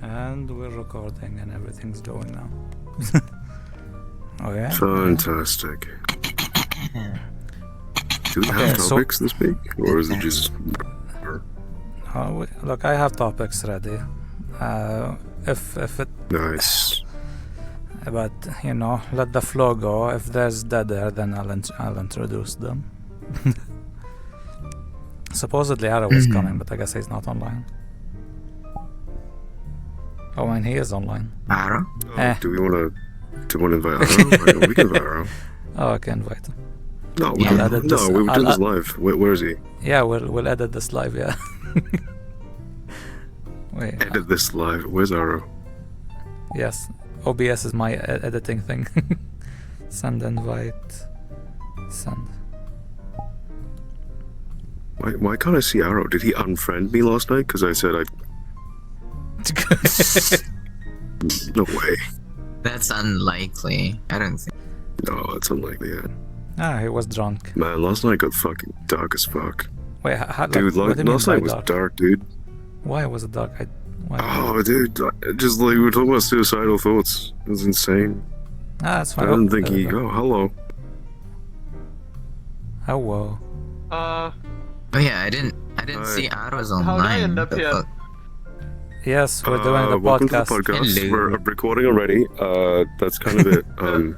And we're recording and everything's going now. Oh yeah? Fantastic. Do we have topics this week? Or is it just... Look, I have topics ready. If it... Nice. But, you know, let the flow go. If there's dead air, then I'll introduce them. Supposedly Arrow was coming, but I guess he's not online. Oh, and he is online. Arrow? Do we want to invite Arrow? We can invite Arrow. Oh, I can invite him. No, we did this live. Where is he? Yeah, we'll edit this live, yeah. Wait. Edit this live. Where's Arrow? Yes. OBS is my editing thing. Send invite. Send. Why can't I see Arrow? Did he unfriend me last night? Because I said I'd... No way. That's unlikely. I don't think. No, it's unlikely, yeah. Ah, he was drunk. Man, last night got fucking dark as fuck. Wait, dude, last night was dark, dude. Why was it dark? Oh, dude, just like we were talking about suicidal thoughts. It was insane. Ah, that's fine. I didn't think oh, hello. Hello. Oh yeah, I didn't see Arrows online. How did I end up here? Yes, we're doing the welcome podcast. To the podcast. Hello. We're recording already. That's kind of it. I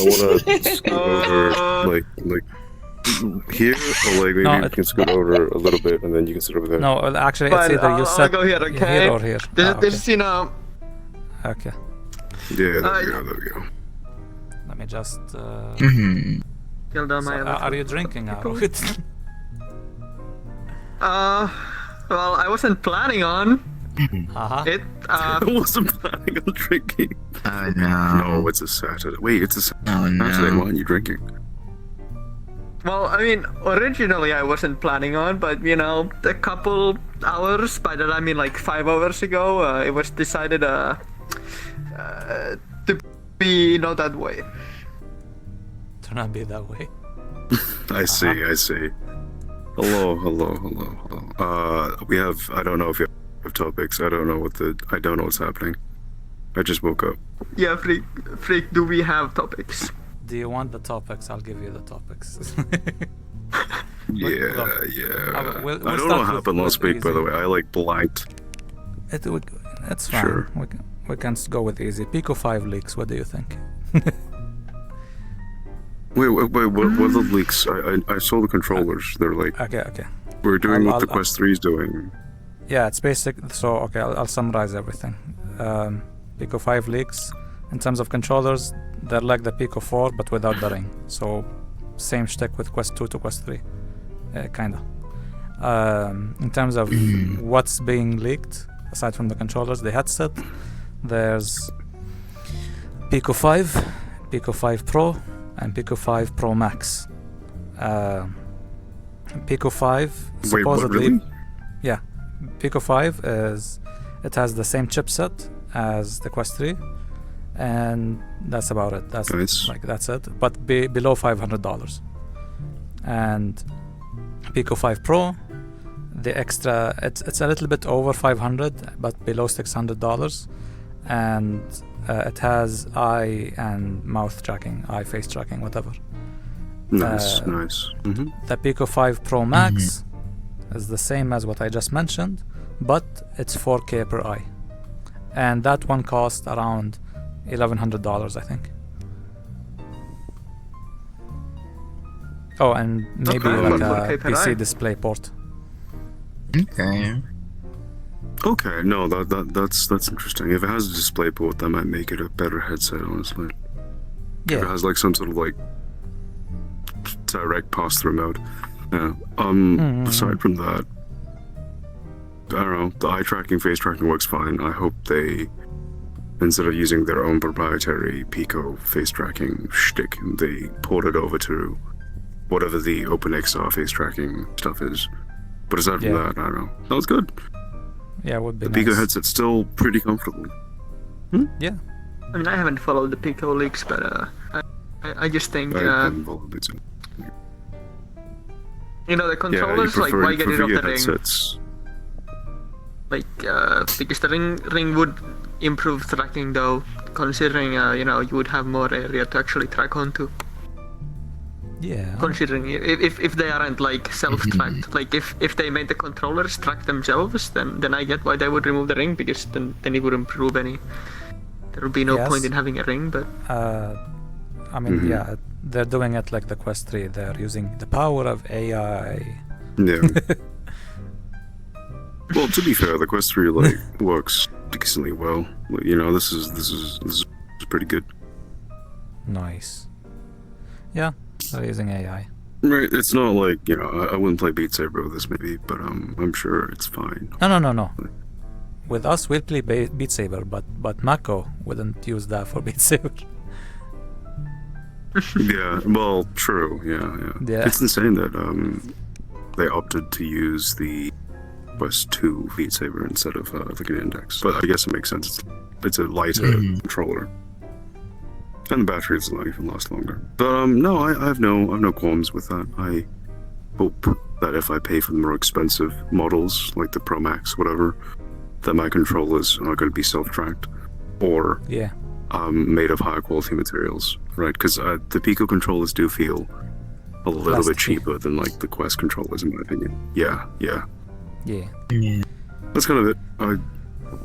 want to scoot over, like here, or like maybe you can scoot over a little bit, and then you can sit over there. No, actually, it's either you sit I'll go here, okay? here or here. This is, you know... Okay. Yeah, there we go. Let me just... Kill down my are you drinking, Arrow? Well, I wasn't planning on it. I wasn't planning on drinking. Oh no. No, it's a Saturday. Wait, it's a Saturday. Oh no. Why aren't you drinking? Well, I mean, originally I wasn't planning on, but you know, a couple hours, by that I mean like 5 hours ago, it was decided to be, you know, that way. To not be that way. I see. Hello. We have, I don't know if you have topics. I don't know what's happening. I just woke up. Yeah, freak, do we have topics? Do you want the topics? I'll give you the topics. Yeah. We'll I don't know what happened last week, by the way. I like blanked. It's fine. Sure. We can go with easy. Pico 5 leaks, what do you think? Wait, what are the leaks? I saw the controllers. They're like... Okay. We're doing what the Quest 3 is doing. Yeah, it's basic. So, okay, I'll summarize everything. Pico 5 leaks. In terms of controllers, they're like the Pico 4, but without the ring. So, same shtick with Quest 2 to Quest 3. Kinda. In terms of what's being leaked, aside from the controllers, the headset, there's Pico 5, Pico 5 Pro, and Pico 5 Pro Max. Pico 5 supposedly... Wait, what, really? Yeah. Pico 5 it has the same chipset as the Quest 3, and that's about it. That's nice. That's it. But below $500. And Pico 5 Pro, the extra, it's a little bit over $500, but below $600, and it has eye and mouth tracking, eye face tracking, whatever. Nice. The Pico 5 Pro Max is the same as what I just mentioned, but it's 4K per eye, and that one cost around $1,100, I think. Oh, and maybe like a PC display port. Okay, no, that's interesting. If it has a display port, that might make it a better headset, honestly. Yeah. If it has like some sort of like direct pass-through mode. Yeah. Aside from that, I don't know, the eye tracking, face tracking works fine. I hope they, instead of using their own proprietary Pico face tracking shtick, they port it over to whatever the OpenXR face tracking stuff is. But aside from that, I don't know. That was good. Yeah, it would be the nice. Pico headset's still pretty comfortable. Yeah. I mean, I haven't followed the Pico leaks, but I just think... you know, the controllers, like, why get rid of the ring? Because the ring would improve tracking though, considering you would have more area to actually track onto. Yeah. Considering if they aren't like self-tracked, like if they made the controllers track themselves, then I get why they would remove the ring, because then it wouldn't prove any. There would be no Yes. point in having a ring, but I mean, yeah, they're doing it like the Quest 3. They're using the power of AI. Yeah. Well, to be fair, the Quest 3 like works decently well. Like, this is pretty good. Nice. Yeah, they're using AI. Right, it's not like, I wouldn't play Beat Saber with this maybe, but I'm sure it's fine. No. With us, we'll play Beat Saber, but Mako wouldn't use that for Beat Saber. Yeah, well, true, yeah. It's insane that they opted to use the Quest 2 Beat Saber instead of like an Index. But I guess it makes sense. It's a lighter controller. And the batteries even last longer. But no, I have no qualms with that. I hope that if I pay for the more expensive models, like the Pro Max, whatever, that my controllers are going to be self-tracked or made of higher quality materials, right? Because the Pico controllers do feel a little bit cheaper than like the Quest controllers, in my opinion. Yeah. That's kind of it.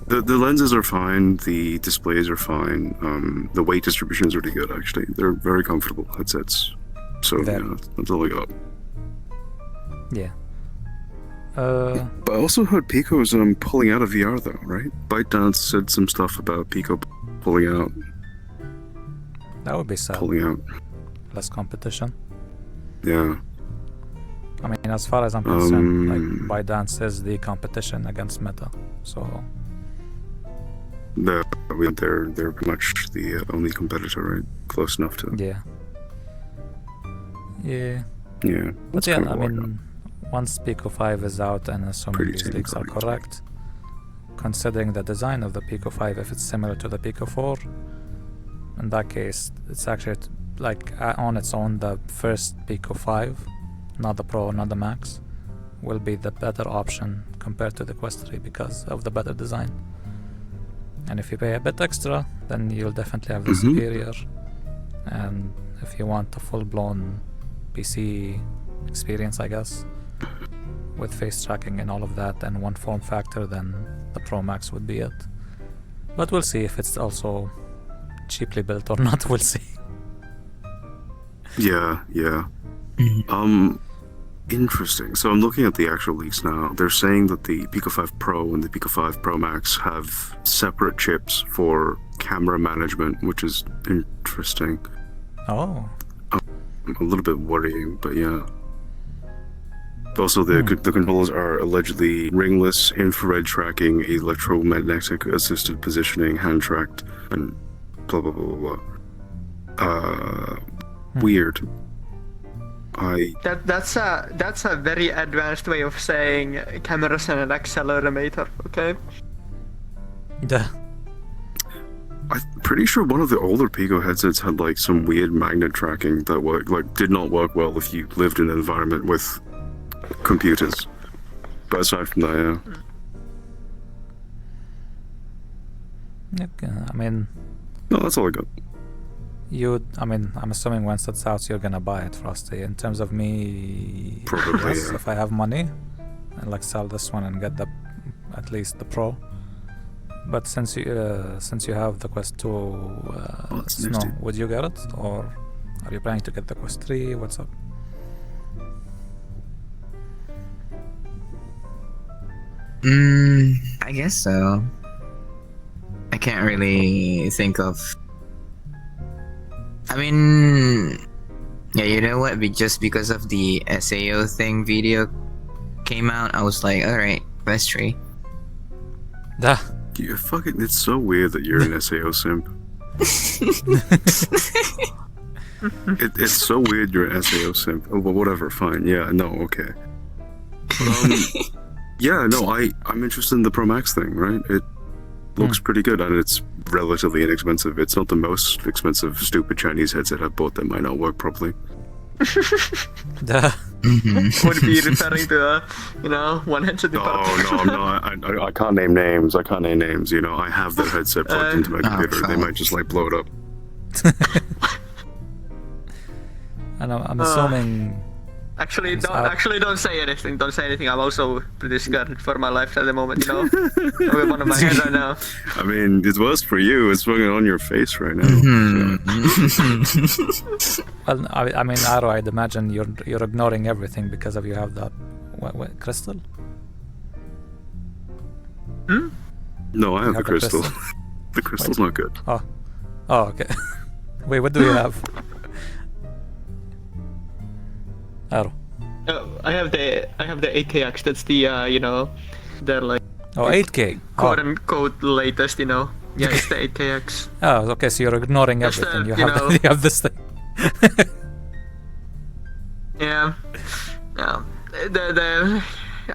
The lenses are fine, the displays are fine, the weight distribution is really good actually. They're very comfortable headsets. So that's all I got. Yeah. But I also heard Pico's pulling out of VR though, right? ByteDance said some stuff about Pico pulling out. That would be sad. Pulling out. Less competition. Yeah. I mean, as far as I'm concerned, like ByteDance is the competition against Meta, so. They're pretty much the only competitor, right? Close enough to. Yeah. But That's I mean, once Pico 5 is out, and assuming these leaks are correct, considering the design of the Pico 5, if it's similar to the Pico 4, in that case, it's actually like on its own, the first Pico 5, not the Pro, not the Max, will be the better option compared to the Quest 3 because of the better design. And if you pay a bit extra, then you'll definitely have the superior. And if you want a full-blown PC experience, I guess, with face tracking and all of that and one form factor, then the Pro Max would be it. But we'll see if it's also cheaply built or not. We'll see. Yeah. Interesting. So I'm looking at the actual leaks now. They're saying that the Pico 5 Pro and the Pico 5 Pro Max have separate chips for camera management, which is interesting. Oh. A little bit worrying, but yeah. Also, the controllers are allegedly ringless, infrared tracking, electromagnetic assisted positioning, hand tracked, and blah blah blah blah. Weird. That's a very advanced way of saying cameras and an accelerometer, okay? Yeah. I'm pretty sure one of the older Pico headsets had like some weird magnet tracking that did not work well if you lived in an environment with computers. But aside from that, yeah. Okay, I mean... No, that's all I got. I'm assuming once it's out, you're gonna buy it, Frosty. In terms of me, probably, yes, if I have money, and like sell this one and get at least the Pro. But since you have the Quest 2, Snow, would you get it, or are you planning to get the Quest 3? What's up? I guess so. I can't really think of. I mean, yeah, you know what? Just because of the SAO thing video came out, I was like, alright, Quest 3. Duh. You fucking, it's so weird that you're an SAO simp. It's so weird you're an SAO simp. Oh, but whatever, fine. Yeah, no, okay. Yeah, no, I'm interested in the Pro Max thing, right? It looks pretty good and it's relatively inexpensive. It's not the most expensive stupid Chinese headset I've bought that might not work properly. Duh. would be referring to one headset in particular. No, I'm not. I can't name names. I have that headset plugged into my computer. They might just blow it up. And I'm assuming. Actually, don't say anything. Don't say anything. I'm also pretty scared for my life at the moment. I'm with one of my head right now. I mean, it's worse for you. It's fucking on your face right now. Well, I mean, Arrow, I'd imagine you're ignoring everything because of you have that crystal. No, I have the crystal. The crystal's not good. Oh, okay. Wait, what do you have? Arrow. I have the 8KX. That's the they're like. Oh, 8K. Quote unquote latest. Yeah, it's the 8KX. Oh, okay. So you're ignoring That's everything. the, You have this thing. Yeah.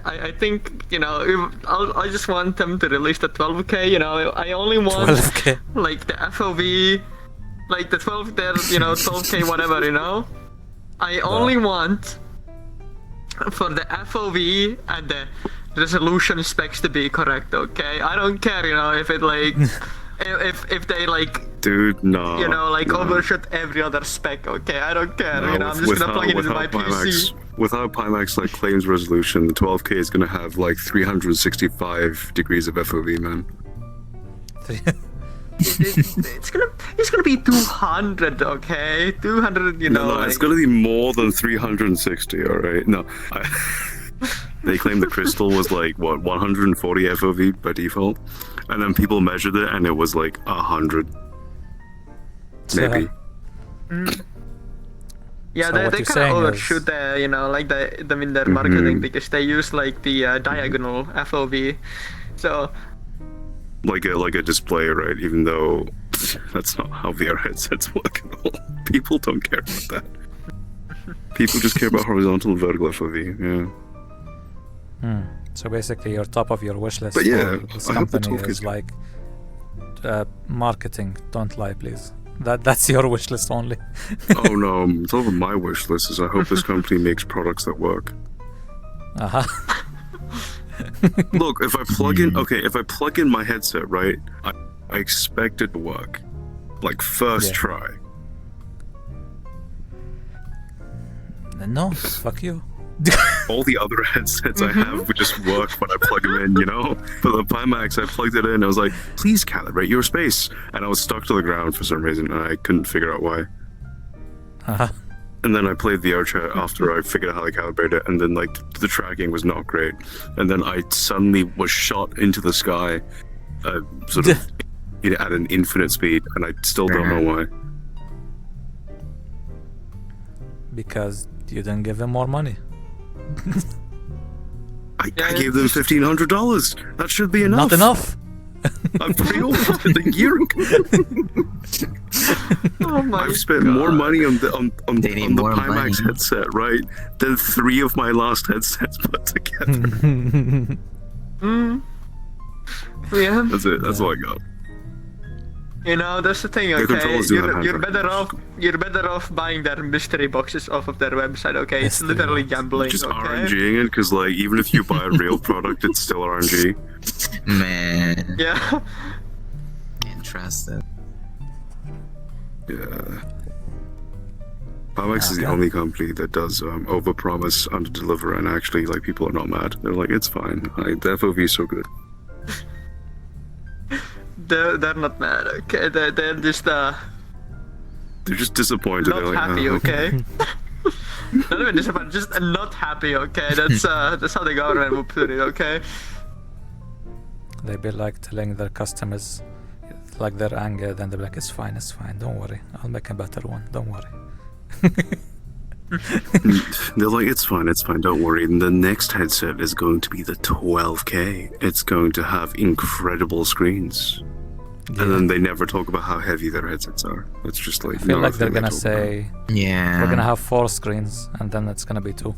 I think I just want them to release the 12K. I only want 12K. like the FOV, like the 12K whatever. I only want for the FOV and the resolution specs to be correct. Okay, I don't care. If it if they Dude, no. overshoot every other spec. Okay, I don't care. No, I'm just gonna plug it into my PC. Without Pimax claims resolution, the 12K is gonna have 365 degrees of FOV, man. It's gonna be 200, okay? 200, No, it's gonna be more than 360, alright? No. They claimed the crystal was 140 FOV by default, and then people measured it and it was 100. Maybe. Yeah, So they what you're kind of saying overshoot is- them in their marketing because they use the diagonal FOV. So Like a display, right? Even though that's not how VR headsets work at all. People don't care about that. People just care about horizontal and vertical FOV, yeah. So basically, your top of your wish list But yeah, for this I hope the company 12K is marketing. Don't lie, please. That's your wish list only. Oh no, it's over my wish list is I hope this company makes products that work. Uh-huh. Look, if I plug in my headset, right, I expect it to work. First Yeah. try. No, fuck you. All the other headsets I have would just work when I plug them in, For the Pimax, I plugged it in, I was like, please calibrate your space. And I was stuck to the ground for some reason, and I couldn't figure out why. Uh-huh. And then I played the vrchat after I figured out how to calibrate it, and then the tracking was not great. And then I suddenly was shot into the sky, sort of at an infinite speed, and I still don't know why. Because you didn't give him more money. I gave them $1,500. That should be enough. Not enough. I've pre-ordered it a year ago. oh my I've spent God. more money on the They need more Pimax money. headset, right, than 3 of my last headsets put together. Yeah. That's it. That's all I got. That's the thing, The okay? controllers do have You're handtrack. better off buying their mystery boxes off of their website, okay? It's Mystery literally boxes. gambling, Just okay? RNGing it, because even if you buy a real product, it's still RNG. Man, Yeah. interested. Yeah. Pimax is the only company that does overpromise, underdeliver, and actually, people are not mad. They're like, it's fine. The FOV is so good. They're not mad, okay? They're just They're just disappointed. not They're like, happy, "Oh, okay? Not even disappointed, just not happy, okay? That's how the government would put it, okay? They'd be telling their customers, their anger, then they're like, it's fine, don't worry. I'll make a better one, don't worry. They're like, it's fine, don't worry. And the next headset is going to be the 12K. It's going to have incredible screens. Yeah. And then they never talk about how heavy their headsets are. It's just I feel like they're gonna say, Yeah. we're gonna have 4 screens, and then it's gonna be 2.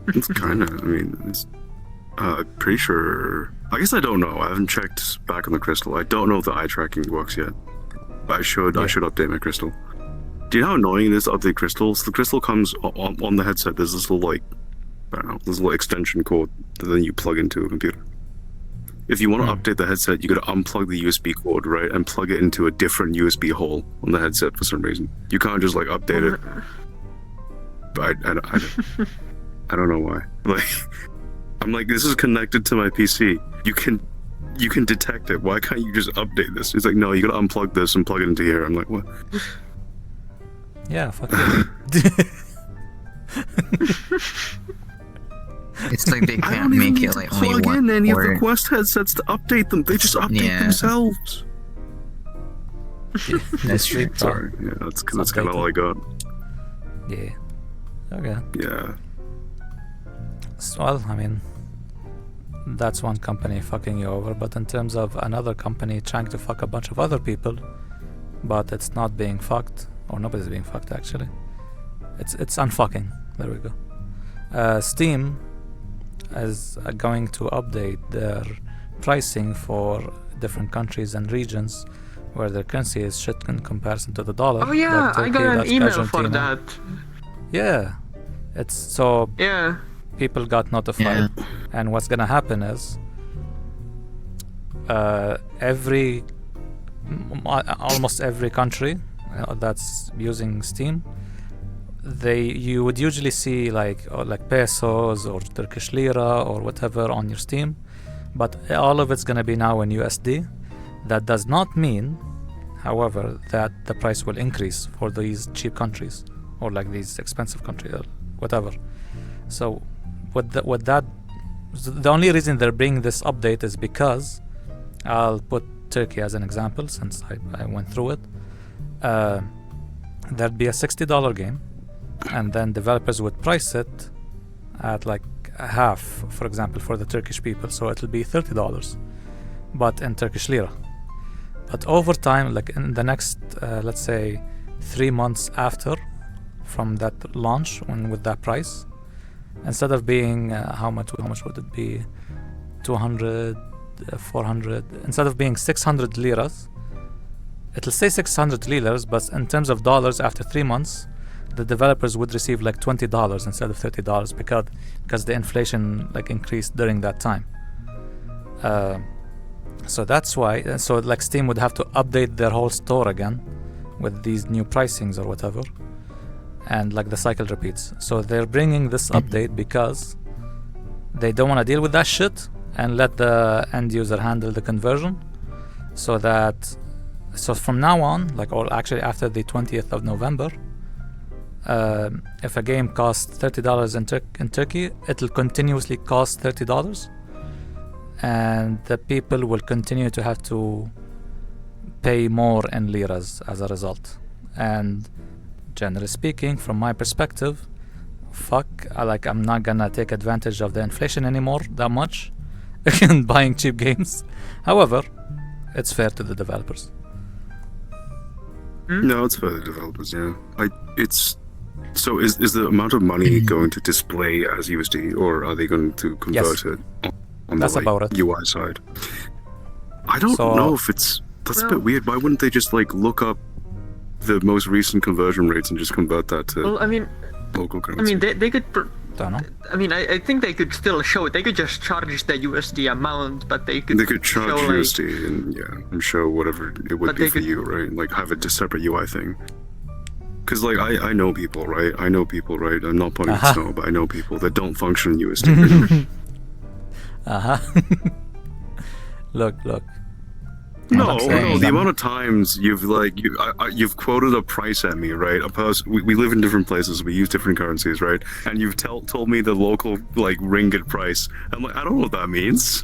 It's kind of, it's pretty sure. I guess I don't know. I haven't checked back on the crystal. I don't know if the eye tracking works yet. I should update my crystal. Do you know how annoying it is to update crystals? The crystal comes on the headset. There's this little like, I don't know, this little extension cord that then you plug into a computer. If you want to update the headset, you got to unplug the USB cord, right, and plug it into a different USB hole on the headset for some reason. You can't just like update it. But I don't know why. Like, I'm like, this is connected to my PC. You can detect it. Why can't you just update this? It's like, no, you got to unplug this and plug it into here. I'm like, what? Yeah, fuck you. It's like they can't make it like only plug one in any of the port. Quest headsets to update them. They just update themselves. That's true. Sorry, yeah, that's kind of all I got. Yeah. Okay. Yeah. Well, I mean, that's one company fucking you over, but in terms of another company trying to fuck a bunch of other people, but it's not being fucked, or nobody's being fucked actually. It's unfucking. There we go. Steam is going to update their pricing for different countries and regions where their currency is shit in comparison to the dollar. Oh yeah, Like I got Turkey, an that's email for Argentina. that. Yeah, it's so Yeah. people got notified, and what's gonna happen is almost every country that's using Steam, you would usually see like pesos or Turkish lira or whatever on your Steam, but all of it's gonna be now in USD. That does not mean, however, that the price will increase for these cheap countries or like these expensive countries or whatever. So the only reason they're bringing this update is because I'll put Turkey as an example since I went through it. There'd be a $60 game, and then developers would price it at like half, for example, for the Turkish people, so it'll be $30, but in Turkish lira. But over time, like in the next, let's say 3 months after from that launch, with that price, instead of being how much would it be, 200, 400, instead of being 600 liras, it'll say 600 liras, but in terms of dollars, after 3 months, the developers would receive like $20 instead of $30 because the inflation like increased during that time. So that's why. So like Steam would have to update their whole store again with these new pricings or whatever, and like the cycle repeats. So they're bringing this update because they don't want to deal with that shit and let the end user handle the conversion. So from now on, like, or actually after the 20th of November, if a game costs $30 in Turkey, it'll continuously cost $30, and the people will continue to have to pay more in liras as a result. And generally speaking, from my perspective, I'm not gonna take advantage of the inflation anymore that much in buying cheap games. However, it's fair to the developers. No, it's for the developers, yeah. So is the amount of money going to display as USD, or are they going to convert it on That's the about it. UI side? I don't know if that's a bit weird. Why wouldn't they just like look up the most recent conversion rates and just convert that to local currency? They could. Don't know. I think they could still show it. They could just charge the USD amount, but they could charge show, USD and show whatever it would be for you, right? Like have a separate UI thing. Because like I know people, right? I'm not pointing at snow, but I know people that don't function in USD. Look. No, the amount of times you've quoted a price at me, right? We live in different places, we use different currencies, right? And you've told me the local like ringgit price. I'm like, I don't know what that means.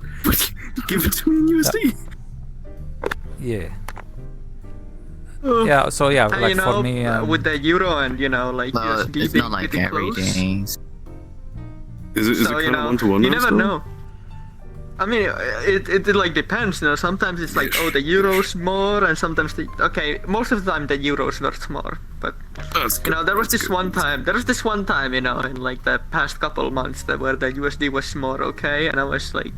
Give it to me in USD. Yeah. Yeah. So yeah, like for me, with the euro and USD, it's not like every day. Is it kind of one-to-one? You never know. I mean, it like depends, Sometimes it's like, the euro's more, and sometimes most of the time the euro's worth more. But there was this one time, in like the past couple months where the USD was more, and I was like,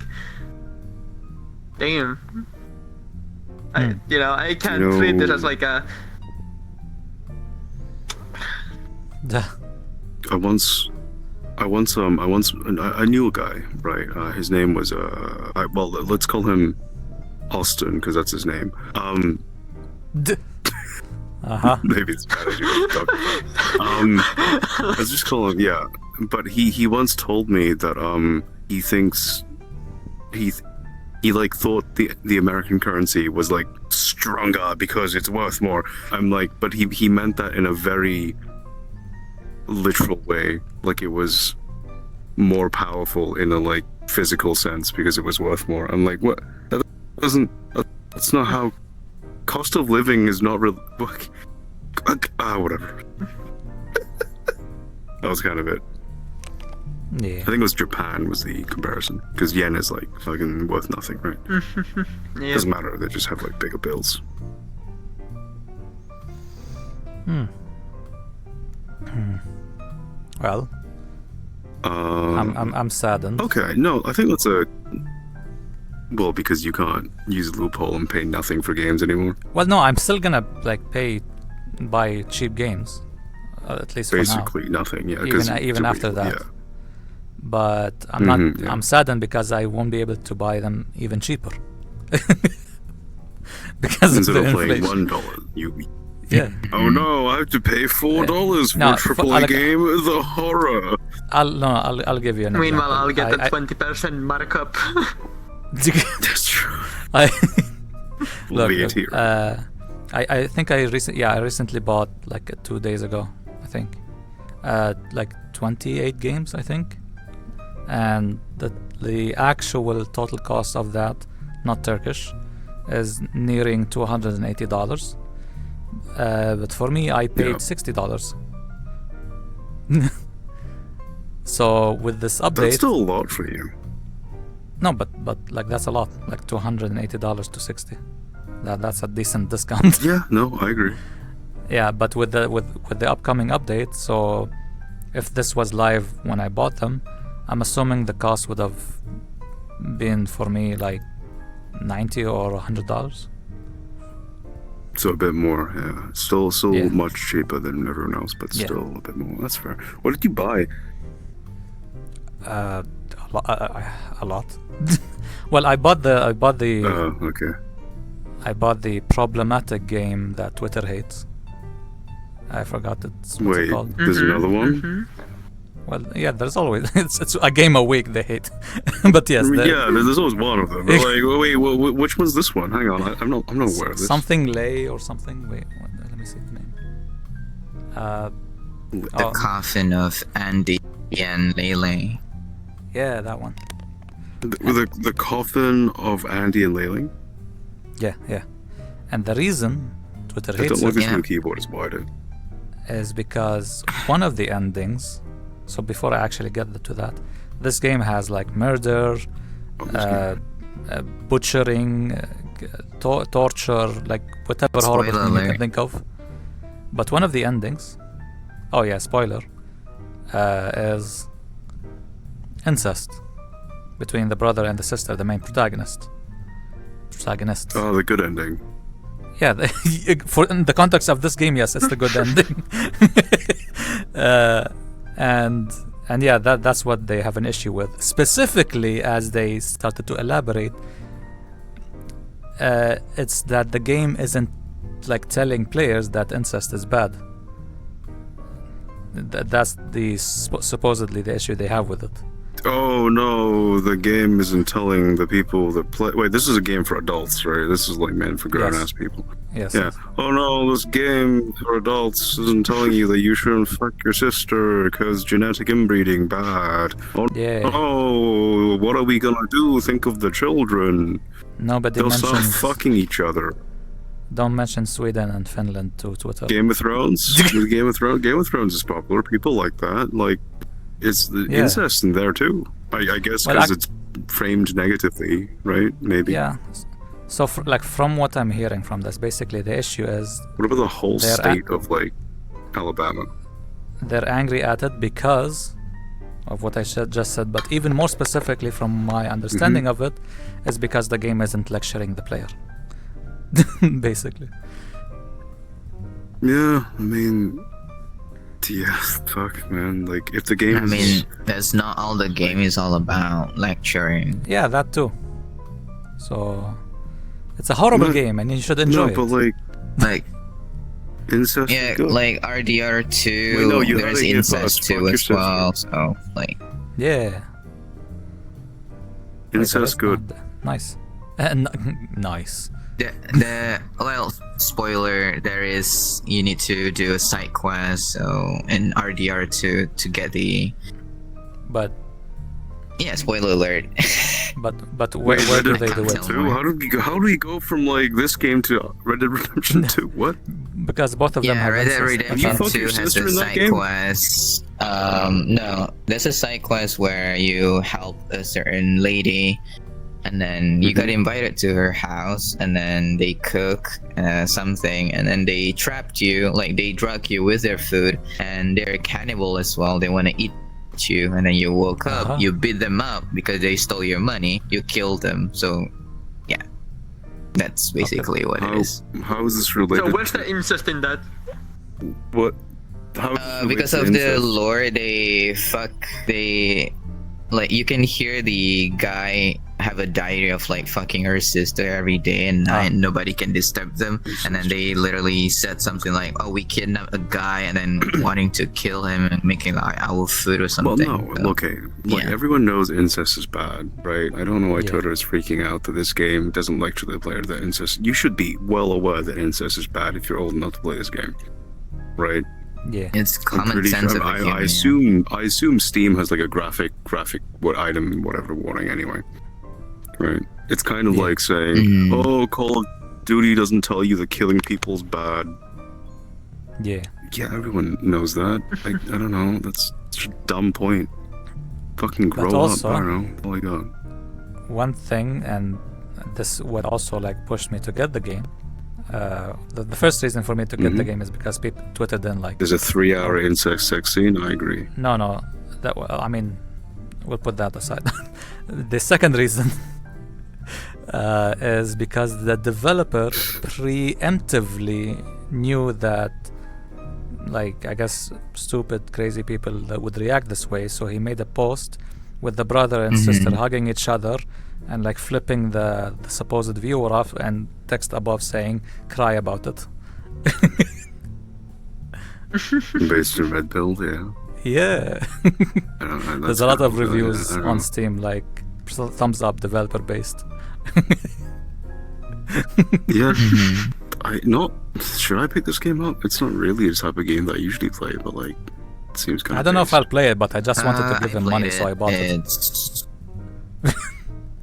damn. I can't treat this as like a. I once I knew a guy, right? His name was let's call him Austin because that's his name. Maybe it's bad idea. Let's just call him, yeah. But he once told me that he thinks he like thought the American currency was like stronger because it's worth more. I'm like, but he meant that in a very literal way, like it was more powerful in a like physical sense because it was worth more. I'm like, what? That's not how. Cost of living is not really. Whatever. That was kind of it. Yeah. I think it was Japan was the comparison because yen is like fucking worth nothing, right? Yeah. Doesn't matter. They just have like bigger bills. Well, I'm saddened. Okay, no, I think that's a. Well, because you can't use loophole and pay nothing for games anymore. Well, no, I'm still gonna like buy cheap games, at least Basically for now. nothing, yeah. Even after that. Yeah. But I'm not. Yeah. I'm saddened because I won't be able to buy them even cheaper. Because Instead of the of paying inflation. $1, Yeah. Oh no, I have to pay $4 for No, a AAA game. The horror. I'll give you an Meanwhile, I'll get the I- 20% markup. That's true. Look, VAT. I think I recently bought like 2 days ago, I think, like 28 games, I think, and the actual total cost of that, not Turkish, is nearing $280. But for me, I paid $60. So with this update, That's still a lot for you. no, but like that's a lot, like $280 to 60. That's a decent discount. Yeah, no, I agree. Yeah, but with the upcoming update, so if this was live when I bought them, I'm assuming the cost would have been for me like $90 or $100. So a bit more, yeah. Still Yeah. much cheaper than everyone else, but Yeah. still a bit more. That's fair. What did you buy? A lot. Well, I bought the Okay. I bought the problematic game that Twitter hates. I forgot what's it Wait, called. there's another one? Well, yeah, there's always it's a game a week they hate. But yes, Yeah, there's always one of them. But like, wait, which one's this one? Hang on, I'm not aware of this. something Lay or something. Wait, let me see the name. The coffin of Andy and Lele. Yeah, that one. The coffin of Andy and Leiling? Yeah. And the reason Twitter I hates don't like it this new keyboard is wide. is because one of the endings. So before I actually get to that, this game has like murder, butchering, torture, like whatever horrible Spoiler thing you alert. can think of. But one of the endings, oh yeah, spoiler, is incest between the brother and the sister, the main protagonists. Oh, the good ending. Yeah, for in the context of this game, yes, it's the good ending. And yeah, that's what they have an issue with. Specifically, as they started to elaborate, it's that the game isn't like telling players that incest is bad. That's supposedly the issue they have with it. Oh no, the game isn't telling the people that play. Wait, this is a game for adults, right? This is like meant for grown-ass people. Yes. Yeah. Oh no, this game for adults isn't telling you that you shouldn't fuck your sister because genetic inbreeding bad. Oh Yeah. no, what are we gonna do? Think of the children. Nobody They'll start mentions. fucking each other. Don't mention Sweden and Finland to Twitter. Game of Thrones. Game of Thrones is popular. People like that. Like, it's the Yeah. incest in there too. I guess Well, because it's framed negatively, right? Maybe. Yeah. So, like from what I'm hearing from this, basically the issue is What about the whole They're state of like Alabama? they're angry at it because of what I just said, but even more specifically from my understanding of it is because the game isn't lecturing the player. basically. Yeah, I mean, yeah, fuck, man. Like, if the game I mean, that's not all the game is all about, lecturing. Yeah, that too. So it's a horrible No, game, and you should enjoy no, but it. Like, incest yeah, is good. like RDR2, Wait, no, you there's gotta get incest past too as yourself. well, so, like, Yeah. Incest good. Nice. Nice. well, spoiler, you need to do a side quest, so, in RDR2 to get the, But yeah, spoiler alert. but where do they do it? Tell. How do we go from like this game to Red Dead Redemption 2? What? Because both of them Yeah, have Red Dead incest. Redemption You fuck 2 your has sister a in that side game? quest. No, there's a side quest where you help a certain lady, and then you got invited to her house, and then they cook something, and then they trapped you, like they drug you with their food, and they're cannibal as well. They want to eat you, and then you woke up, you beat them up because they stole your money, you killed them. So, yeah, that's basically what it is. How is this related? So where's the incest in that? What? How is this Because related of to the incest? lore, like you can hear the guy have a diary of like fucking her sister every day and night, and nobody can disturb them. And then they literally said something like, "Oh, we kidnapped a guy," and then wanting to kill him and making like our food or Well, something. no, So, okay. Like, yeah. everyone knows incest is bad, right? I don't know why Yeah. Twitter is freaking out that this game doesn't lecture the player that incest. You should be well aware that incest is bad if you're old enough to play this game, right? Yeah. It's I'm common pretty sense sure. of a human. I assume Steam has like a graphic whatever warning anyway, right? It's kind of Yeah. like saying, Mm. "Oh, Call of Duty doesn't tell you that killing people's bad." Yeah. Yeah, everyone knows that. I don't know. That's such a dumb point. Fucking grow also- up. I don't know. Oh my god. One thing, and this what also like pushed me to get the game. The first reason for me to get the game is because Twitter didn't like. There's a 3-hour incest sex scene. I agree. No, that I mean, we'll put that aside. The second reason is because the developer preemptively knew that, like, I guess stupid, crazy people that would react this way. So he made a post with the brother and sister hugging each other and like flipping the supposed viewer off, and text above saying, "Cry about it." Based in Red Pill, yeah. Yeah. I don't know, There's that's a lot kind of reviews I don't on know. Steam, like thumbs up, developer based. Yeah. Should I pick this game up? It's not really the type of game that I usually play, but like, it seems kind I of. don't know if I'll play it, but I just wanted to give I him money, played so I bought it.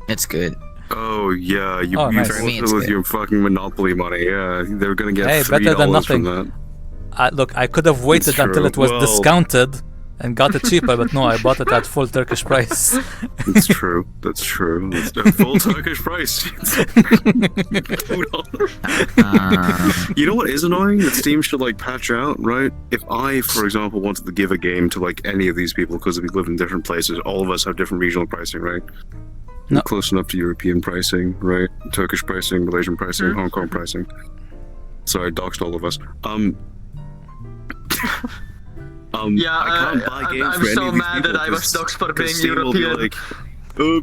It's good. Oh yeah, you Oh, nice. bought For me, it it's with good. your fucking Monopoly money. Yeah, they're gonna get Hey, $3 better than from nothing. that. Look, I could have waited true. until it was Well- discounted and got it cheaper, but no, I bought it at full Turkish price. That's true. That's true. That's a full Turkish price. You know what is annoying? That Steam should like patch out, right? If I, for example, wanted to give a game to like any of these people because we live in different places, all of us have different regional pricing, right? No. Close enough to European pricing, right? Turkish pricing, Malaysian pricing, Hong Kong pricing. Sorry, doxed all of us. Yeah, I can't buy games I'm for any so of these mad that people I was 'cause- doxed for 'cause being Steam will be European.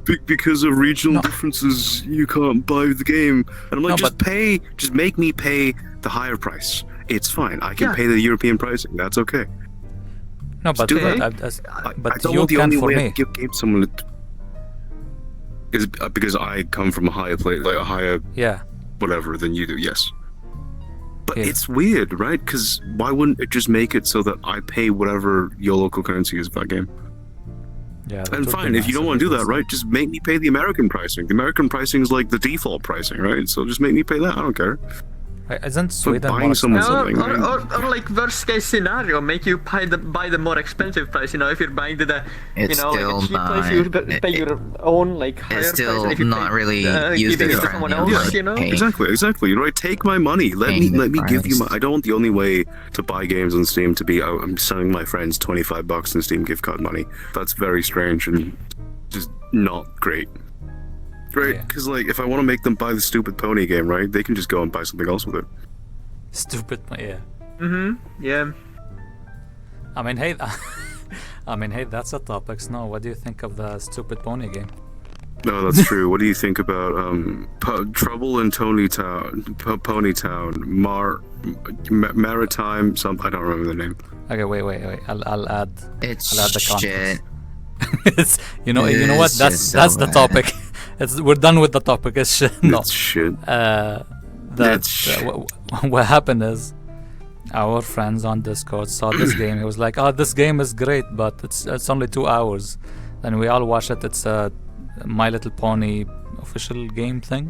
like, because of regional differences, you can't buy the game. And I'm like, No, just make me pay the higher price. It's fine. I can Yeah. pay the European pricing. That's okay. No, but do that. I but don't you want the can only for way me. to give games someone is because I come from a higher place, like a higher Yeah, whatever than you do. Yes. But Yeah. it's weird, right? Because why wouldn't it just make it so that I pay whatever your local currency is for that game? yeah. that And would be fine, if you nice don't want to do it that, is. right, just make me pay the American pricing. The American pricing is like the default pricing, right? So just make me pay that. I don't care. Right, isn't Sweden buying more someone expensive? something, or like worst case scenario, make you buy the more expensive price. You know, if you're buying the It's like still a cheap price, not- you pay your own like higher It's price. still And if you not pay, really giving it to user-friendly, someone else, like, you know. paying- Exactly. Right, take my money. Let Paying me the give you my. price. I don't want the only way to buy games on Steam to be. Oh, I'm sending my friends $25 in Steam gift card money. That's very strange and just not great. Right? Yeah. Because like, if I want to make them buy the stupid pony game, right? They can just go and buy something else with it. Stupid, yeah. Yeah. I mean, hey, that's a topic. Snow, what do you think of the stupid pony game? No, that's true. What do you think about Trouble in Ponytown, Maritime? I don't remember the name. Okay, wait. I'll add. It's I'll add the shit. context. It's, you know what? It's That's just so the bad. topic. We're done with the topic. It's shit. No. It's shit. What happened is, our friends on Discord saw this game. He was like, "Oh, this game is great, but it's only 2 hours." And we all watched it. It's a My Little Pony official game thing.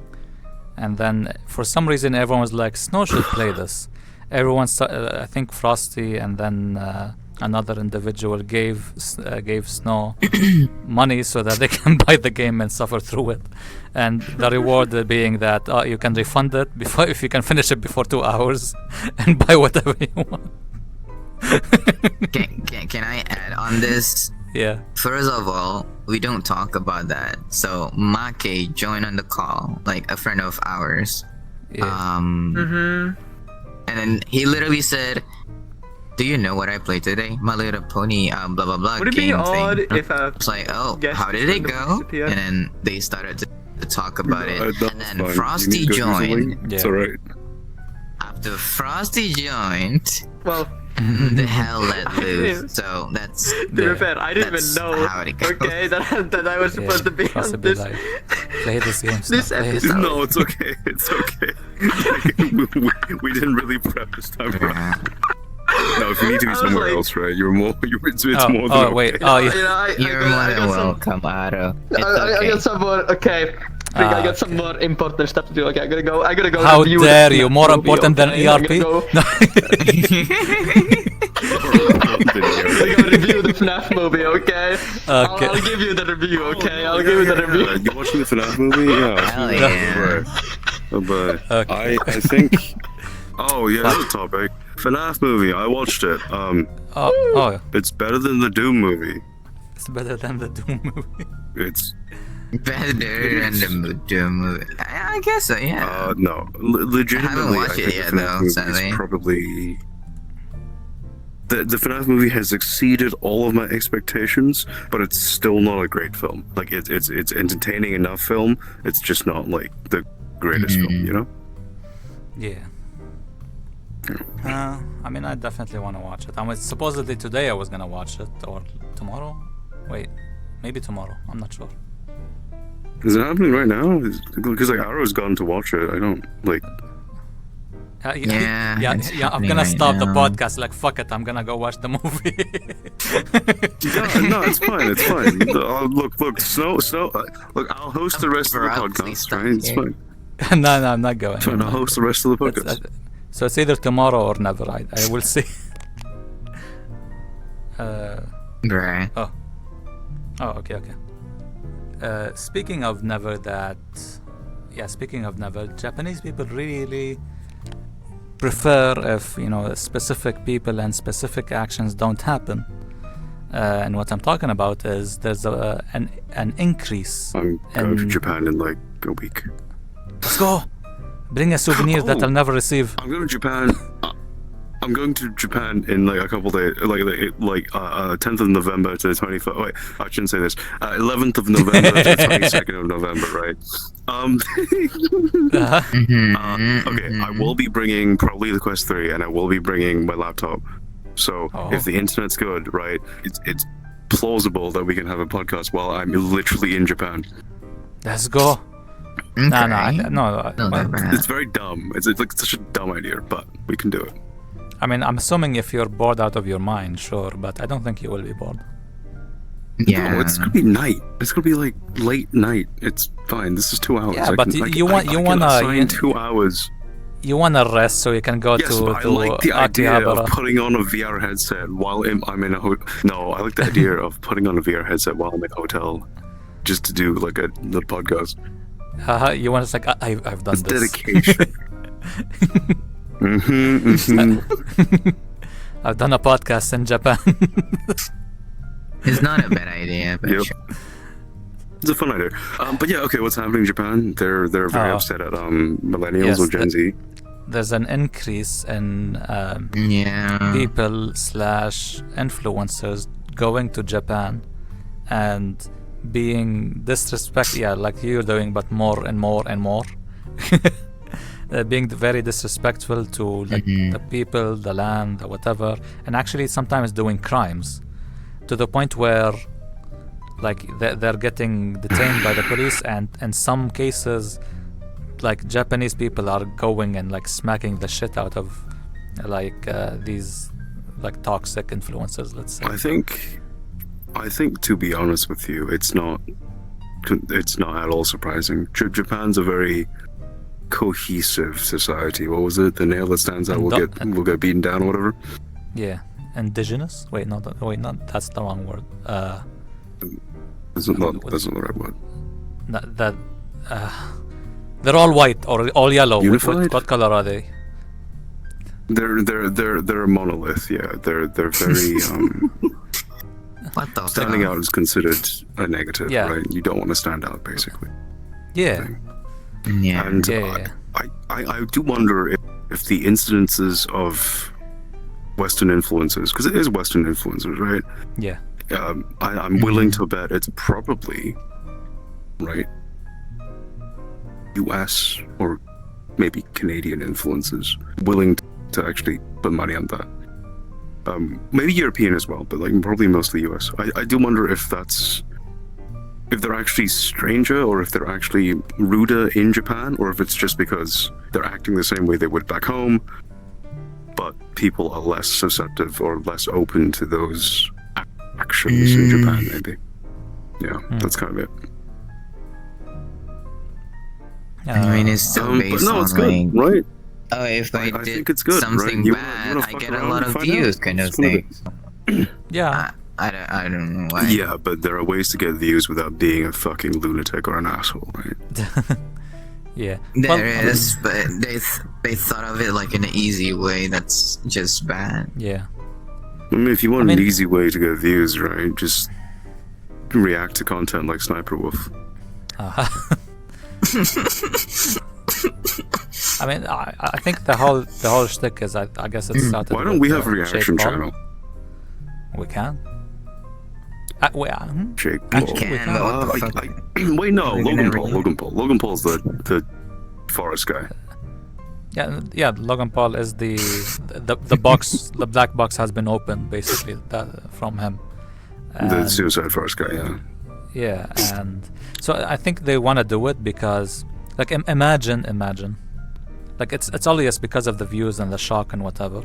And then for some reason, everyone was like, "Snow should play this." Everyone, I think Frosty and then another individual gave Snow money so that they can buy the game and suffer through it. And the reward being that you can refund it if you can finish it before 2 hours and buy whatever you want. Can I add on this? Yeah. First of all, we don't talk about that. So Make joined on the call, like a friend of ours. Yeah. And then he literally said, "Do you know what I played today? My Little Pony, blah blah blah." Would it be game odd thing. if a It's like, oh, guest how did it friend go? disappear? And then they started to talk about it. That's And then fine. Frosty You need to go use the joined. link. It's Yeah. alright. After Frosty joined, well, the hell let loose. So that's to be fair, I didn't even That's know. how it goes. Okay, that I was supposed to be Frosty on be this. like, play this game. This Snow, play it." episode. No, it's okay. It's okay. we didn't really prep this time around. No, if you need to I be was somewhere like- else, right? It's more Oh, than okay. wait. You Oh, know, yeah. you know, You're more than welcome, Aro. It's I okay. got some more. Okay. I got some okay. more important stuff to do. Okay, I'm gonna go. How review dare the you? FNAF More movie, important than okay? ERP? I'm No. gonna go review the FNAF movie. Okay. Okay. I'll give you the review. Okay. I'll give you the review. You watching the FNAF movie? Yeah. Hell yeah. Right. But Okay. I think. Oh yeah, that's a topic. FNAF movie. I watched it. Oh, It's better than the Doom movie. it's better than the Doom movie. It's Better than the Doom movie. I guess so, yeah. no, legitimately. watched it think yet, the FNAF though, movie sadly. is probably. The FNAF movie has exceeded all of my expectations, but it's still not a great film. Like it's entertaining enough film. It's just not like the greatest film, you know? Yeah. I mean, I definitely want to watch it. I mean, supposedly today I was gonna watch it, or tomorrow. Wait, maybe tomorrow. I'm not sure. Is it happening right now? Because like Arrow's gone to watch it. I don't like. Yeah, yeah. it's I'm happening gonna right stop the now. podcast. Like, fuck it. I'm gonna go watch the movie. No, it's fine. It's fine. Look, Snow. Look, I'll host the rest of the Abruptly podcast. Right? It's stopped fine. no, I'm not going. Fine. I'll host the rest of the It's, podcast. so it's either tomorrow or never. I will see. Right. Oh, okay. Speaking of never, speaking of never, Japanese people really prefer if specific people and specific actions don't happen. And what I'm talking about is there's an increase. I'm going to in- Japan in like a week. Let's go. Bring a souvenir that Oh. I'll never receive. I'm going to Japan. I'm going to Japan in like a couple days, like 10th of November to the 21st. Wait, I shouldn't say this. 11th of November to the 22nd of November, right? Okay, I will be bringing probably the Quest 3, and I will be bringing my laptop. So if the internet's good, right, it's plausible that we can have a podcast while I'm literally in Japan. Let's go. Okay. No. It's very dumb. It's like such a dumb idea, but we can do it. I mean, I'm assuming if you're bored out of your mind, sure, but I don't think you will be bored. Yeah. No, it's gonna be night. It's gonna be like late night. It's fine. This is 2 hours. Yeah, I but can, you I can wanna assign 2 hours. You wanna rest so you can go Yes, to but I like the idea Akihabara. of putting on a VR headset while I'm in a hotel. No, I like the idea of putting on a VR headset while I'm in a hotel, just to do like the podcast. You want to like I've done It's this. dedication. I've done a podcast in Japan. It's not a bad idea, but Yep. sure. It's a fun idea. But yeah, okay. What's happening in Japan? They're very upset at millennials Yes, or Gen Z. There's an increase in Yeah. people slash influencers going to Japan and being like you're doing, but more and more and more. Being very disrespectful to like the people, the land, the whatever, and actually sometimes doing crimes to the point where like they're getting detained by the police, and in some cases like Japanese people are going and like smacking the shit out of like these like toxic influencers, let's say. I think to be honest with you, it's not at all surprising. Japan's a very cohesive society. What was it? The nail that stands out will get beaten down or whatever. Yeah, indigenous. Wait, not that's the wrong word. That's not the right word. They're all white or all yellow. Unified? What color are they? They're a monolith. Yeah, they're very What the standing out is considered a negative, Yeah. right? You don't want to stand out, basically. Yeah. Yeah. And Yeah. I do wonder if the incidences of Western influences, because it is Western influences, right? Yeah. I'm willing to bet it's probably, right, US or maybe Canadian influences willing to actually put money on that. Maybe European as well, but like probably mostly US. I do wonder if they're actually stranger or if they're actually ruder in Japan, or if it's just because they're acting the same way they would back home, but people are less susceptible or less open to those actions in Japan, maybe. Yeah, that's kind of it. I mean, it's still But based no, on it's good, like, right? oh, if I I did think it's good, something right? You bad, wanna I fuck get a around lot and of find views, out. kind of It's one of thing. Yeah. I don't know why. Yeah, but there are ways to get views without being a fucking lunatic or an asshole, right? Yeah. There is, but they thought of it like in an easy way. That's just bad. Yeah. I mean, if you want I mean- an easy way to get views, right, just react to content like Sniper Wolf. I mean, I think the whole shtick is, I guess it started. Why don't we with, have a reaction Jake Paul. channel? We can. Jake I Paul. can, but what the fuck? Wait, no, We can Logan never Paul. do. Logan Paul's the forest guy. Yeah. Logan Paul is the box. The black box has been opened basically from him. The suicide forest guy, yeah. Yeah, and so I think they want to do it because, like, imagine, like it's obvious because of the views and the shock and whatever.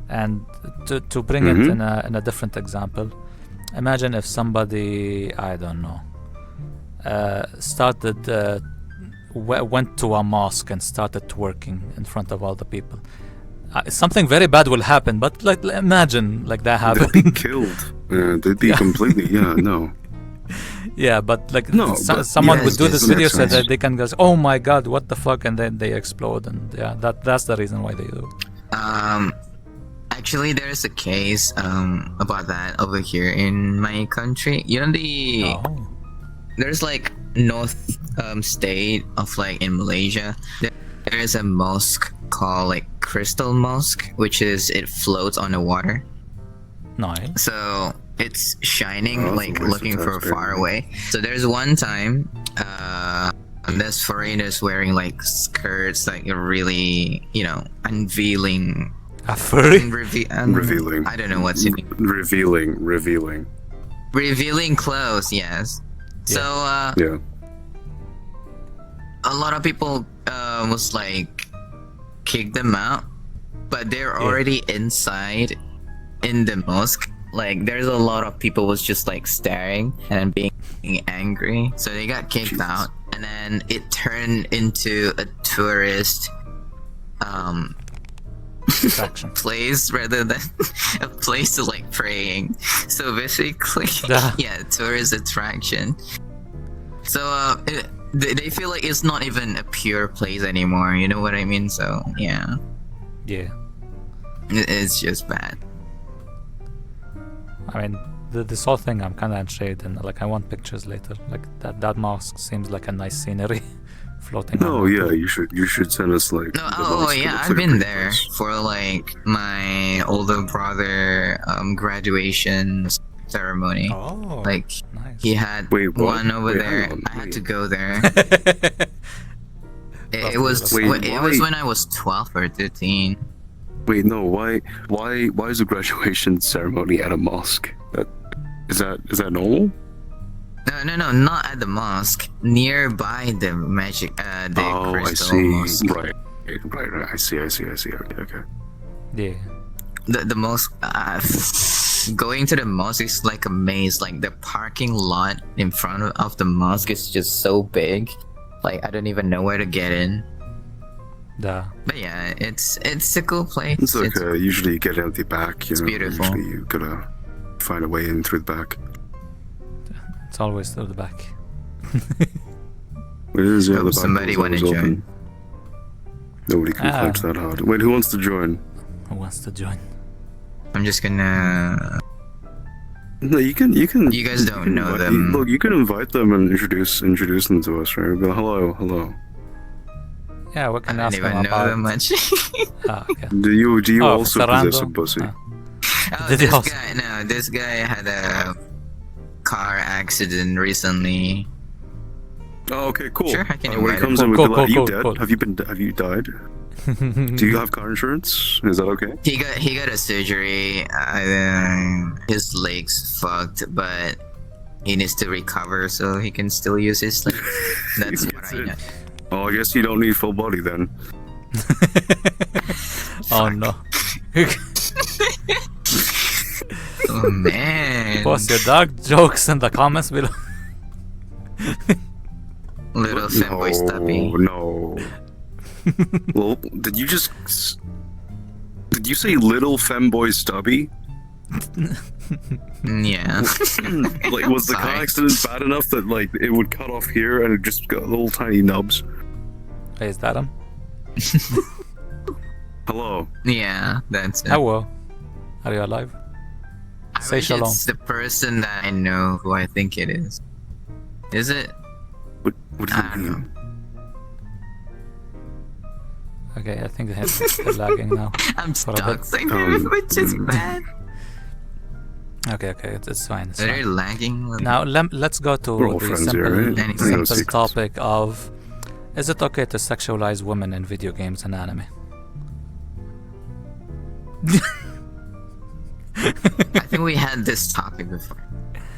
And to bring it in a different example, imagine if somebody, I don't know, went to a mosque and started twerking in front of all the people. Something very bad will happen, but like imagine like that They'd be happened. killed. They'd be completely, no. Yeah, but like No, but someone yeah, would do it this makes video so sense. that they can go, oh my god, what the fuck, and then they explode, and yeah, that's the reason why they do it. Actually, there's a case about that over here in my country. You know Oh. there's like north state of like in Malaysia. There is a mosque called like Crystal Mosque, which is it floats on the water. Nice. So it's shining, Oh, like that's a waste looking of for taxpayer far money. away. So there's one time, there's foreigners wearing like skirts, like really, unveiling. A furry? Revealing. I don't know what's it. Revealing. Revealing clothes, yes. Yeah. So Yeah. a lot of people was like kick them out, but they're already inside in the mosque. Like there's a lot of people was just like staring and being angry, so they got kicked Jesus. out, and then it turned into a tourist Attraction. place rather than a place to like praying. So basically, Yeah. yeah, tourist attraction. So they feel like it's not even a pure place anymore. You know what I mean? So yeah, Yeah. it's just bad. I mean, this whole thing I'm kind of intrigued, and like I want pictures later. Like that mosque seems like a nice scenery, floating. No, around. yeah, you should send us like. No, the oh mosque. It yeah, looks I've like a been pretty there place. for like my older brother graduation ceremony. Oh, Like nice. he had Wait, what? one over Wait, hang there. on, I had wait. to go there. It was Wait, it was why? when I was 12 or 13. Wait, no. Why is a graduation ceremony at a mosque? Is that normal? No, not at the mosque. Nearby the magic, the Oh, I crystal see. mosque. Right. I see. Okay. Yeah. The mosque. Going to the mosque is like a maze. Like the parking lot in front of the mosque is just so big. Like I don't even know where to get in. The But yeah, it's a cool place. It's okay. Usually you get in at the back. You It's know, beautiful. Usually you gotta find a way in through the back. It's always through the back. It is, yeah, Hope the back somebody door's wanna always join. open. Nobody complains that hard. Wait, who wants to join? Who wants to join? I'm just gonna. No, you can. You guys don't can know invite- them. Look, you can invite them and introduce them to us, right? But hello. Yeah, we can I ask don't them even know about. them much. Ah, okay. Do you Oh, also Ferrando? possess a pussy? Ah. Oh, Did he this also- guy. No, this guy had a car accident recently. Oh, okay, cool. Sure, I can when it invite comes him. in, Cool, we'll be like, cool, are you dead? cool. Have you died? Do you have car insurance? Is that okay? He got a surgery. His legs fucked, but he needs to recover so he can still use his legs. That's what I know. Oh, I guess you don't need full body then. Oh no. Oh man, Post your dark jokes in the comments below. little fanboy stubby. No. Well, did you say little femboy stubby? Yeah. Like, was the car Sorry. accident bad enough that like it would cut off here and it just got little tiny nubs? Hey, is that him? Hello. Yeah, that's it. Hello. Are you alive? I Say wish shalom. It's the person that I know who I think it is. Is it? What do I you don't mean? Okay, I think they're lagging now. I'm For a bit. doxing him, which is bad. Okay, it's fine. It's They're fine. lagging. Now let's go to We're all the friends simple, here, right? Any No simple secrets. topic of: is it okay to sexualize women in video games and anime? I think we had this topic before.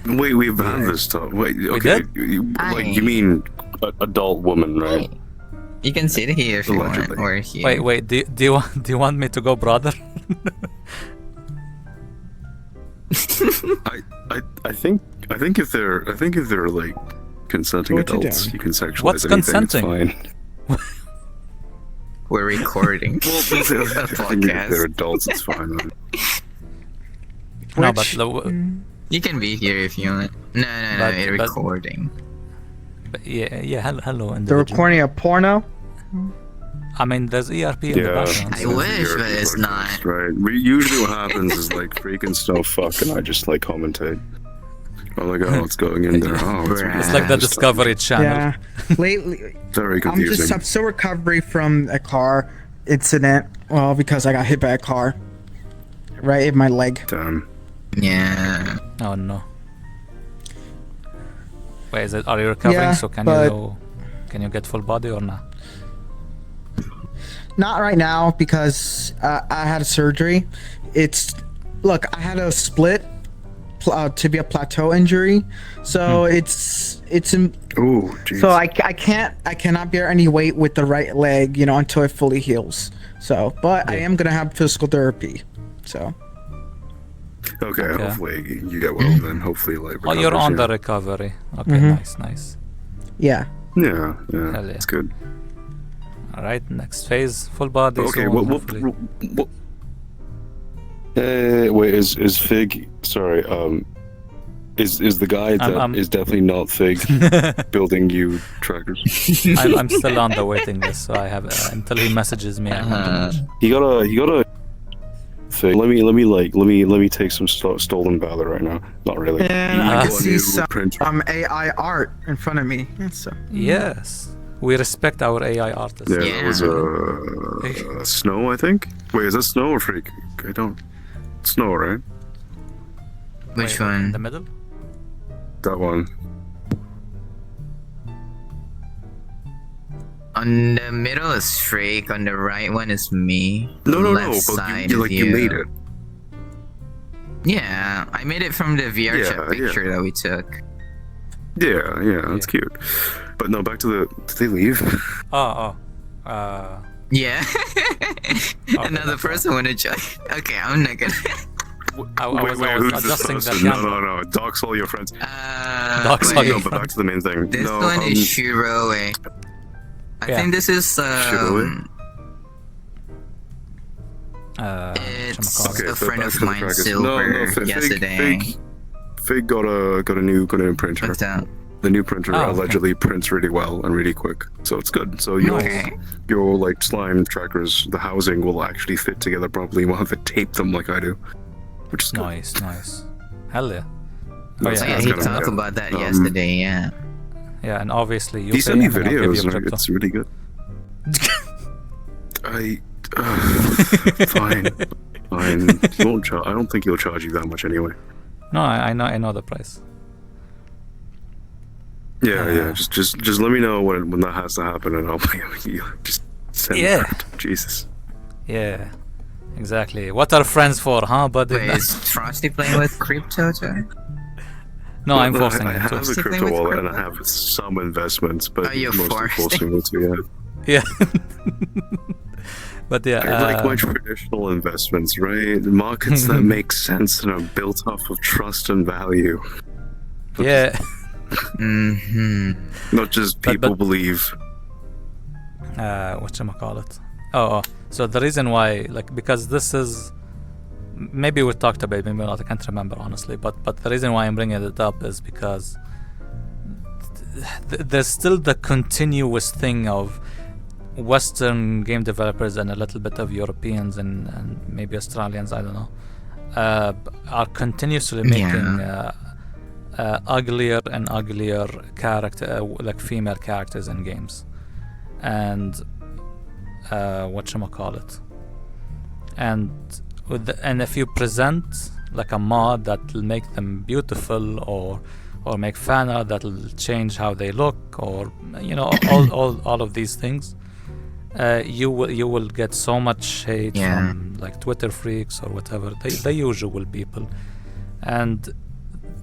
Wait, we've had this talk. Wait, okay. did? Like, you mean adult woman, right? Hey, you can sit here if you want, Allegedly. or here. Wait. Do you want me to go, brother? I think if they're like consenting What you adults, doing? you can sexualize What's anything. consenting? It's fine. We're recording. Well, I think if they're podcast. adults, it's fine. Then. No, Which- You can be here if you want. No, But- you're but- recording. but yeah. Hello, They're individual. recording a porno? I mean, there's ERP in the background. I so- wish, but it's not. Right. Usually, what happens is like freaking stuff fuck, and I just like commentate. I'm like, oh, it's going in there. Oh, It's like the Discovery Channel. Yeah. Lately, Very I'm confusing. still recovering from a car incident. Well, because I got hit by a car. Right in my leg. Damn. Yeah. Oh no. Wait, are you recovering? Yeah, So can but- you get full body or not? Not right now because I had a surgery. Look, I had a split tibia plateau injury, so it's Oh, jeez. so I cannot bear any weight with the right leg, until it fully heals. So, but I Yeah. am gonna have physical therapy. So Okay, Okay. hopefully you get well then. Hopefully, like. Oh, you're recovers, on yeah. the recovery. Okay, Mhm. nice. yeah. Yeah, Hell yeah. it's good. All right, next phase, full body. Okay, soon, what? hopefully. Wait, is Fig? Sorry, is the guy that I'm- is definitely not Fig building you trackers? I'm still on the waiting list, so I have until he messages me. I want to Uh-huh. watch. He got a Fig. Let me take some stolen valor right now. Not really. And You I go can on see your some printer. AI art in front of me. So Yes, we respect our AI artists. Yeah, that was Snow, I think. Wait, is that Snow or Freak? I don't. Snow, right? Which Wait, one? In the middle? That one. On the middle is Freak. On the right one is me. No. Left But side you is like you made it. Yeah, I made it from the VRChat Yeah, picture that we took. Yeah, that's cute. But no, back to the. Did they leave? Yeah. Another that's person wanna join. Okay, I'm not gonna. I was who's this adjusting person? that No. Dox all your friends. Dogs wait, all your No, but back to the main thing. This no, one is Shiroe. I Yeah. think this is Shiroe? it's Okay, a so friend back of to the mine, crackers. Silver, Fig- yesterday. Fig got a new printer. What's that? The new printer Oh, okay. allegedly prints really well and really quick, so it's good. So Okay. your like slime trackers, the housing will actually fit together properly. You won't have to tape them like I do, which is good. Nice. Hell yeah. That's- Oh, yeah, that's he kinda- talked yeah. about that yesterday, yeah. Yeah, and obviously you He sent me pay and I'll give videos. you And crypto. it's really good. Fine. He won't I don't think he'll charge you that much anyway. No, I know the price. Yeah. Just let me know when that has to happen, and I'll pay you. Just send Yeah. it. Jesus. Yeah, exactly. What are friends for, huh, buddy? Wait, is Frosty playing with crypto too? No, I'm forcing I him have to. a Still crypto playing with wallet and I crypto? have some investments, but Oh, you're mostly forced. forcing me to. Yeah. Yeah. But yeah, I like my traditional investments, right? Markets that make sense and are built off of trust and value, yeah. not just But- people but- believe. Whatchamacallit? So the reason why, like, because this is, maybe we talked about it, maybe not, I can't remember honestly, but the reason why I'm bringing it up is because there's still the continuous thing of Western game developers and a little bit of Europeans and maybe Australians, I don't know, are continuously making uglier and uglier like female characters in games, and whatchamacallit, and and if you present like a mod that'll make them beautiful, or make fan art that'll change how they look, or all of these things, you will get so much hate from like Twitter freaks or whatever, the usual people. And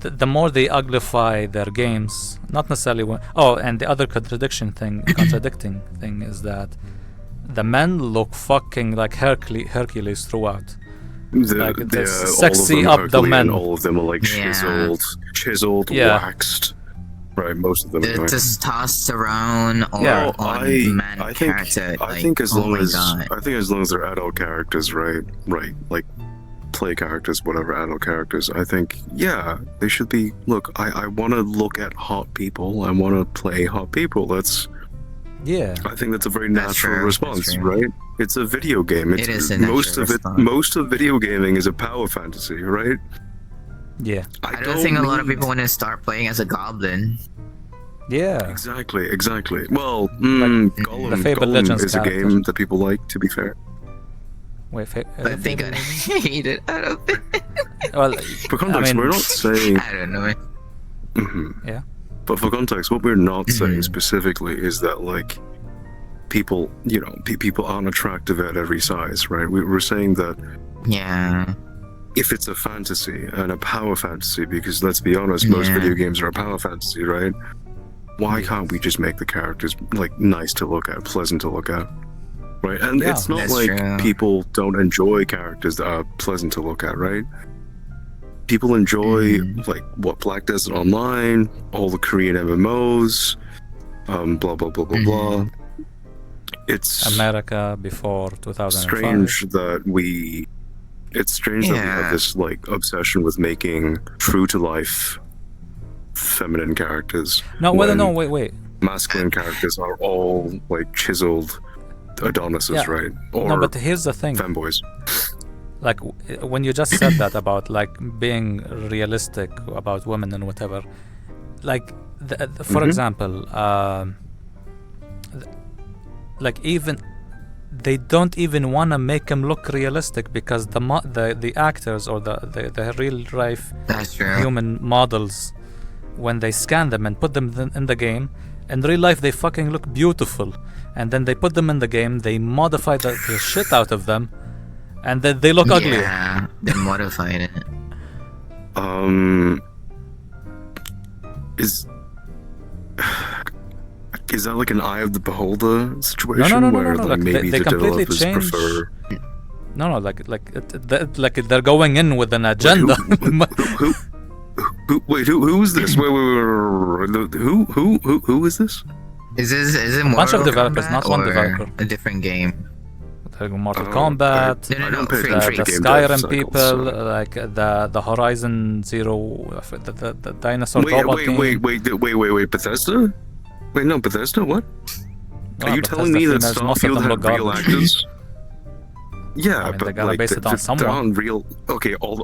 the more they uglify their games, not necessarily and the other contradicting thing is that the men look fucking like Hercules throughout. Like, the sexy abdomen. All of them are like chiseled, waxed. Right, most of them. The Anyway. testosterone on man I think, character. I think as oh long my as God. I think as long as they're adult characters, right, like play characters, whatever adult characters, I think they should be. Look, I want to look at hot people. I want to play hot people. I think that's a very natural response, right? It's a video game. It is a natural response. Most of video gaming is a power fantasy, right? Yeah. I don't think a lot of people want to start playing as a goblin. Yeah. Exactly. Well, the Fable Gollum Legends is a character. game that people like, to be fair. Wait, I think I hate it. I don't think. well, For context, we're not saying... I don't know. Yeah. But for context, what we're not saying specifically is that, like, people, people aren't attractive at every size, right? We're saying that if it's a fantasy and a power fantasy, because let's be honest, most video games are a power fantasy, right? Why can't we just make the characters like nice to look at, pleasant to look at, right? And it's not like people don't enjoy characters that are pleasant to look at, right? People enjoy like what Black Desert Online, all the Korean MMOs, blah blah blah blah blah. It's America before 2005. strange that we have this like obsession with making true to life feminine characters. Wait. Masculine characters are all like chiseled Adonises, right? Or no, but here's the thing. femboys. like when you just said that about like being realistic about women and whatever, like for example, like even they don't even want to make him look realistic because the actors or the real life That's true. human models, when they scan them and put them in the game, in real life they fucking look beautiful, and then they put them in the game, they modify the shit out of them, and then they look ugly. Yeah, they modified it. Is that like an eye of the beholder situation No, where like maybe they the completely developers change. prefer? No, like they're going in with an agenda. Who is this? Wait, who is this? Is it A bunch of Mortal developers, Kombat not one or developer. a different game? Mortal Oh, Kombat, No, I don't pay free, attention free. to the game dev Skyrim cycles, people, so- like the Horizon Zero, the dinosaur robot game. Wait, Bethesda? Wait, no, Bethesda, what? Are you telling me that Bethesda females, most of Starfield them had look real garbage. actors? Yeah, I mean, they but gotta like base it on they're someone. on real. Okay, all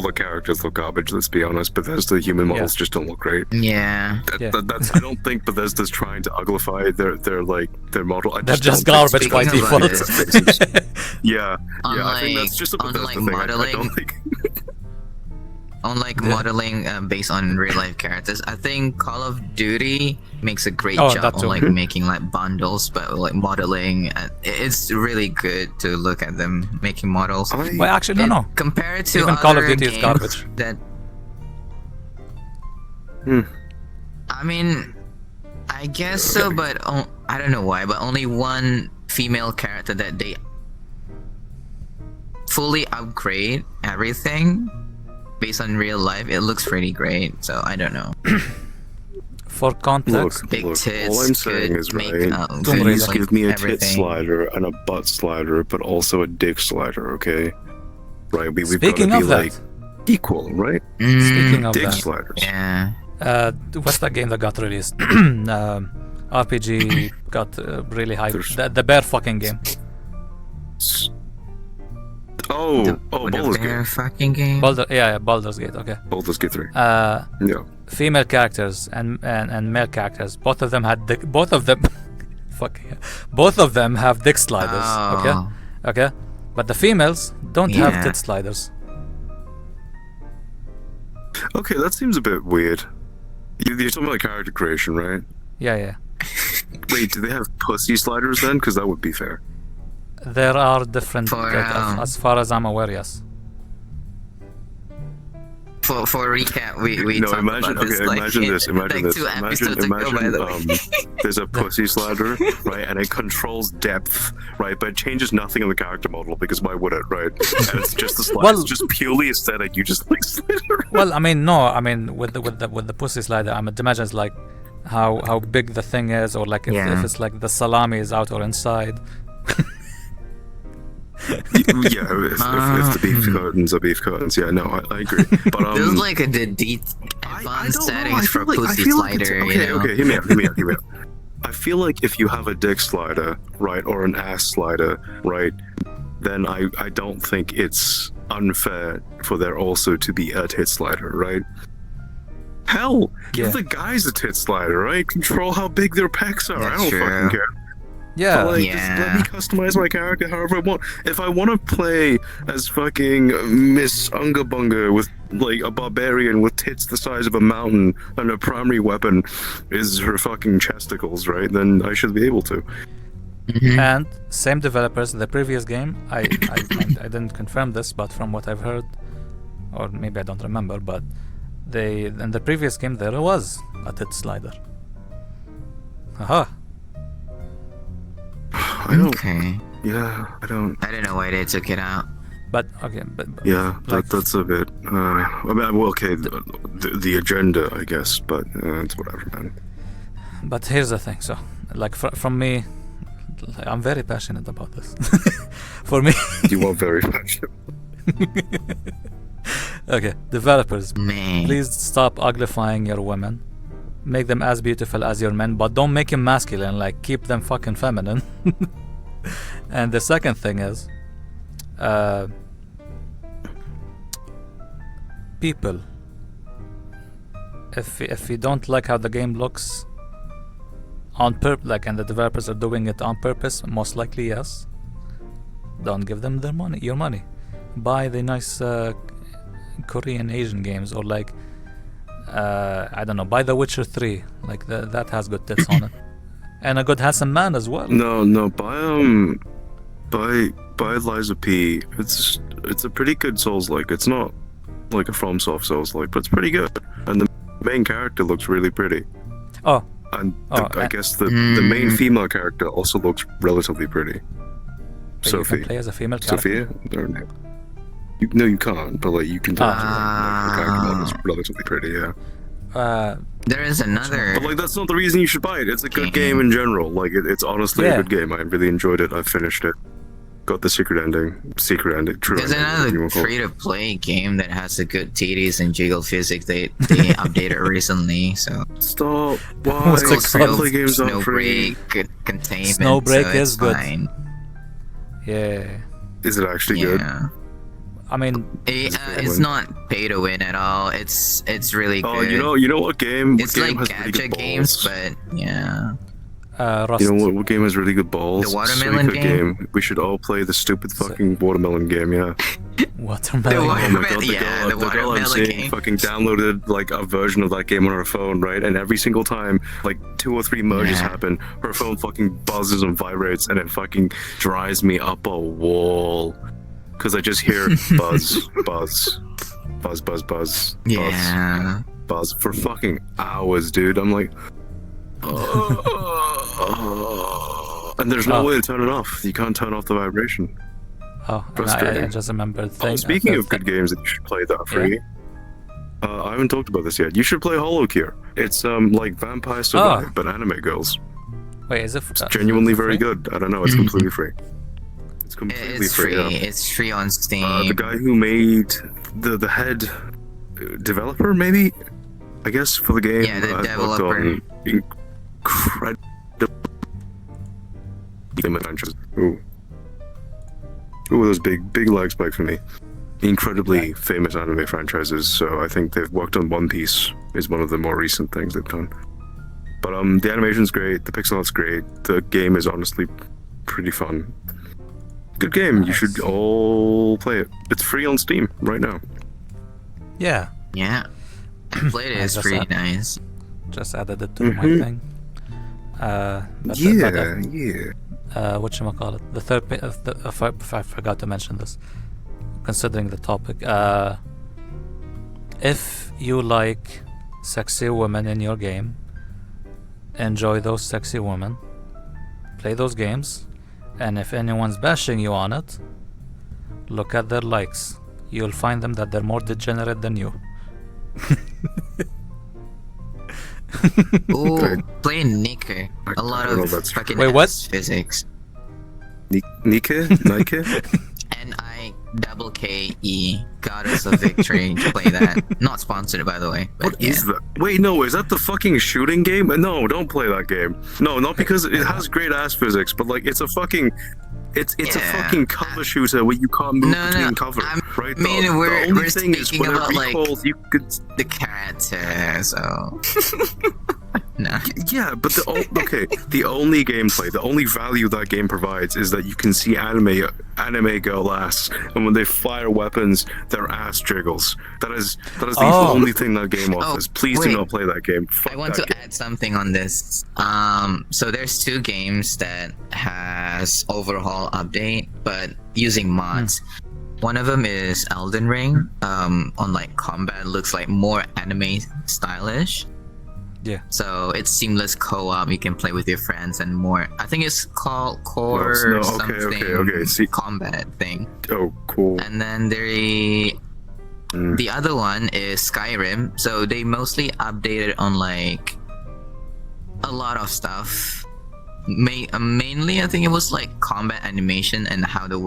the characters look garbage. Let's be honest. Bethesda human models just don't look great. Yeah. Yeah. That's. I don't think Bethesda's trying to uglify their model. I They're just don't think garbage by Speaking of default. it, Yeah, I think Unlike- that's just a Bethesda unlike thing. I modeling- don't think. Unlike modeling based on real life characters, I think Call of Duty makes a great Oh, job that on too. like making like bundles, but like modeling. It's really good to look at them making models. Well, actually, no. Compared to Even other Call of Duty is games garbage. That Hmm. I mean, I guess so, but I don't know why. But only one female character that they fully upgrade everything based on real life. It looks pretty great. So I don't know. For context, Big tits all I'm saying could is, make, right, Tomb good, Raider. please like, give me a tit everything. slider and a butt slider, but also a dick slider, okay? Right, we've Speaking got to of be that, like equal, right? speaking of Dick that, sliders. Yeah. what's that game that got released? RPG got really hyped. There's- The bear fucking game. The Baldur's bear Gate. fucking game. Baldur's Gate. Okay. Baldur's Gate 3. Uh, Yeah. female characters and male characters. Both of them had both of them. Fuck yeah. Both of them have dick sliders. Oh. Okay. But the females don't have Yeah. tit sliders. Okay, that seems a bit weird. You're talking about character creation, right? Yeah. Wait, do they have pussy sliders then? Because that would be fair. There are different, For, as far as I'm aware. Yes. For recap, we No, talked imagine. about this Okay, like, imagine this. Imagine like this. 2 Imagine. episodes ago, by the way. There's a pussy slider, right, and it controls depth, right, but it changes nothing in the character model because why would it, right? And it's just a slide. Well- It's just purely aesthetic. You just like slide it around. Well, I mean, no. I mean, with the pussy slider, I mean, imagine it's like how big the thing is, or like if Yeah. it's like the salami is out or inside. Yeah, if the beef curtains are beef curtains, yeah, no, I agree. But There's like a advanced I don't know, I settings for feel like- I pussy feel like it's- slider, okay, you know? Okay, hear me out. I feel like if you have a dick slider, right, or an ass slider, right, then I don't think it's unfair for there also to be a tit slider, right? Hell, give Yeah. the guys a tit slider, right? Control how big their pecs are. I That's don't true. fucking care. Yeah. But, like, just let me customize my character however I want. If I want to play as fucking Miss Unga Bunga with like a barbarian with tits the size of a mountain and her primary weapon is her fucking chesticles, right? Then I should be able to. Mhm. And same developers, the previous game, I didn't confirm this, but from what I've heard, or maybe I don't remember, but in the previous game there was a tit slider. Aha. I don't. Okay. Yeah, I don't. I don't know why they took it out. But okay, but Yeah, like, that's a bit. I mean, well, okay, the agenda, I guess, but it's whatever, man. but here's the thing. So, like from me, like, I'm very passionate about this. For me, You are very passionate. okay, developers, Man. please stop uglifying your women. Make them as beautiful as your men, but don't make them masculine. Like, keep them fucking feminine. And the second thing is, people, if you don't like how the game looks on and the developers are doing it on purpose, most likely yes. Don't give them their money, your money. Buy the nice Korean Asian games, or like I don't know, buy The Witcher 3, like that has good tits on it, and a good handsome man as well. No, buy Lies of P. It's a pretty good Souls-like. It's not like a FromSoft Souls-like, but it's pretty good. And the main character looks really pretty. Oh, And I guess the main female character also looks relatively pretty. wait, you Sophie. can play as a female character. Sophia? Or no? No, you can't. But like you can talk to her. Like, the character model is relatively pretty. Yeah. There is another. But like that's not the reason you should buy it. It's a good game in general. Like it's honestly Yeah. a good game. I really enjoyed it. I finished it. Got the secret ending. True There's ending. whatever you another wanna call it. free-to-play game that has a good titties and jiggle physics. They updated recently, so. Stop. Why? What's it Free to called? play games aren't free. Snowbreak containment. Snowbreak so is it's good. fine. Yeah, Is it actually good? Yeah. I mean, It's not pay to win at all. It's really Oh, good. you know what game? What it's game like has really good gacha games, balls? but yeah. Rust. You know what game has really good balls? The watermelon Suika game? We should all play the stupid fucking watermelon game. Yeah. Watermelon. The Oh my god, Yeah, the the girl I'm watermelon seeing game. fucking downloaded like a version of that game on her phone, right? And every single time, like 2 or 3 merges Yeah. happen, her phone fucking buzzes and vibrates, and it fucking drives me up a wall. Cause I just hear buzz, buzz, buzz, buzz, buzz, Yeah. buzz for fucking hours, dude. I'm like, and there's no Oh. way to turn it off. You can't turn off the vibration. Oh, and Frustrating. I just remembered. Speaking of good games that you should play that are free, I haven't talked about this yet. You should play Hollow Cure. It's like Vampire Survive, but anime girls. Wait, is it It's genuinely very free? good. I don't know. It's completely free. It's completely It's free. free. Yeah. It's free on Steam. The guy who made the head developer, maybe, I guess, for the game. Yeah, the worked developer. on incredible adventures. Ooh, those big leg spike for me. Incredibly famous anime franchises. So I think they've worked on One Piece. Is one of the more recent things they've done. But the animation's great. The pixel art's great. The game is honestly pretty fun. Good game. You should all play it. It's free on Steam right now. Yeah, Yeah. I played it. I It's just pretty had- nice. just added it to my thing. But, whatchamacallit? The third, I forgot to mention this. Considering the topic, if you like sexy women in your game, enjoy those sexy women, play those games, and if anyone's bashing you on it, look at their likes. You'll find them that they're more degenerate than you. Ooh, Right. play Nicker. A lot don't know of if that's true. fucking Wait, what? ass physics. Nike? Nike, Goddess of Victory. Play that. Not sponsored, by the way. But What is that? Wait, no, is that the fucking shooting game? No, don't play that game. No, not because it has great ass physics, but like it's a fucking it's a Yeah. fucking cover shooter where you can't move No, no, between cover, I right? mean, the we're only thing is speaking when it about, like, recoils, you could The character, so. No. yeah, but the only gameplay, the only value that game provides is that you can see anime girl ass, and when they fire weapons, their ass jiggles. That is the Oh. only thing that game offers. Please do wait. not play that game. Fuck I want that to game. add something on this. So there's 2 games that has overhaul update, but using mods. One of them is Elden Ring. On like combat, looks like more anime stylish. Yeah. So it's seamless co-op. You can play with your friends and more. I think it's called Core No, okay, something okay. See- combat thing. Oh, cool. And then the other one is Skyrim. So they mostly updated on like a lot of stuff. Mainly, I think it was like combat animation and how the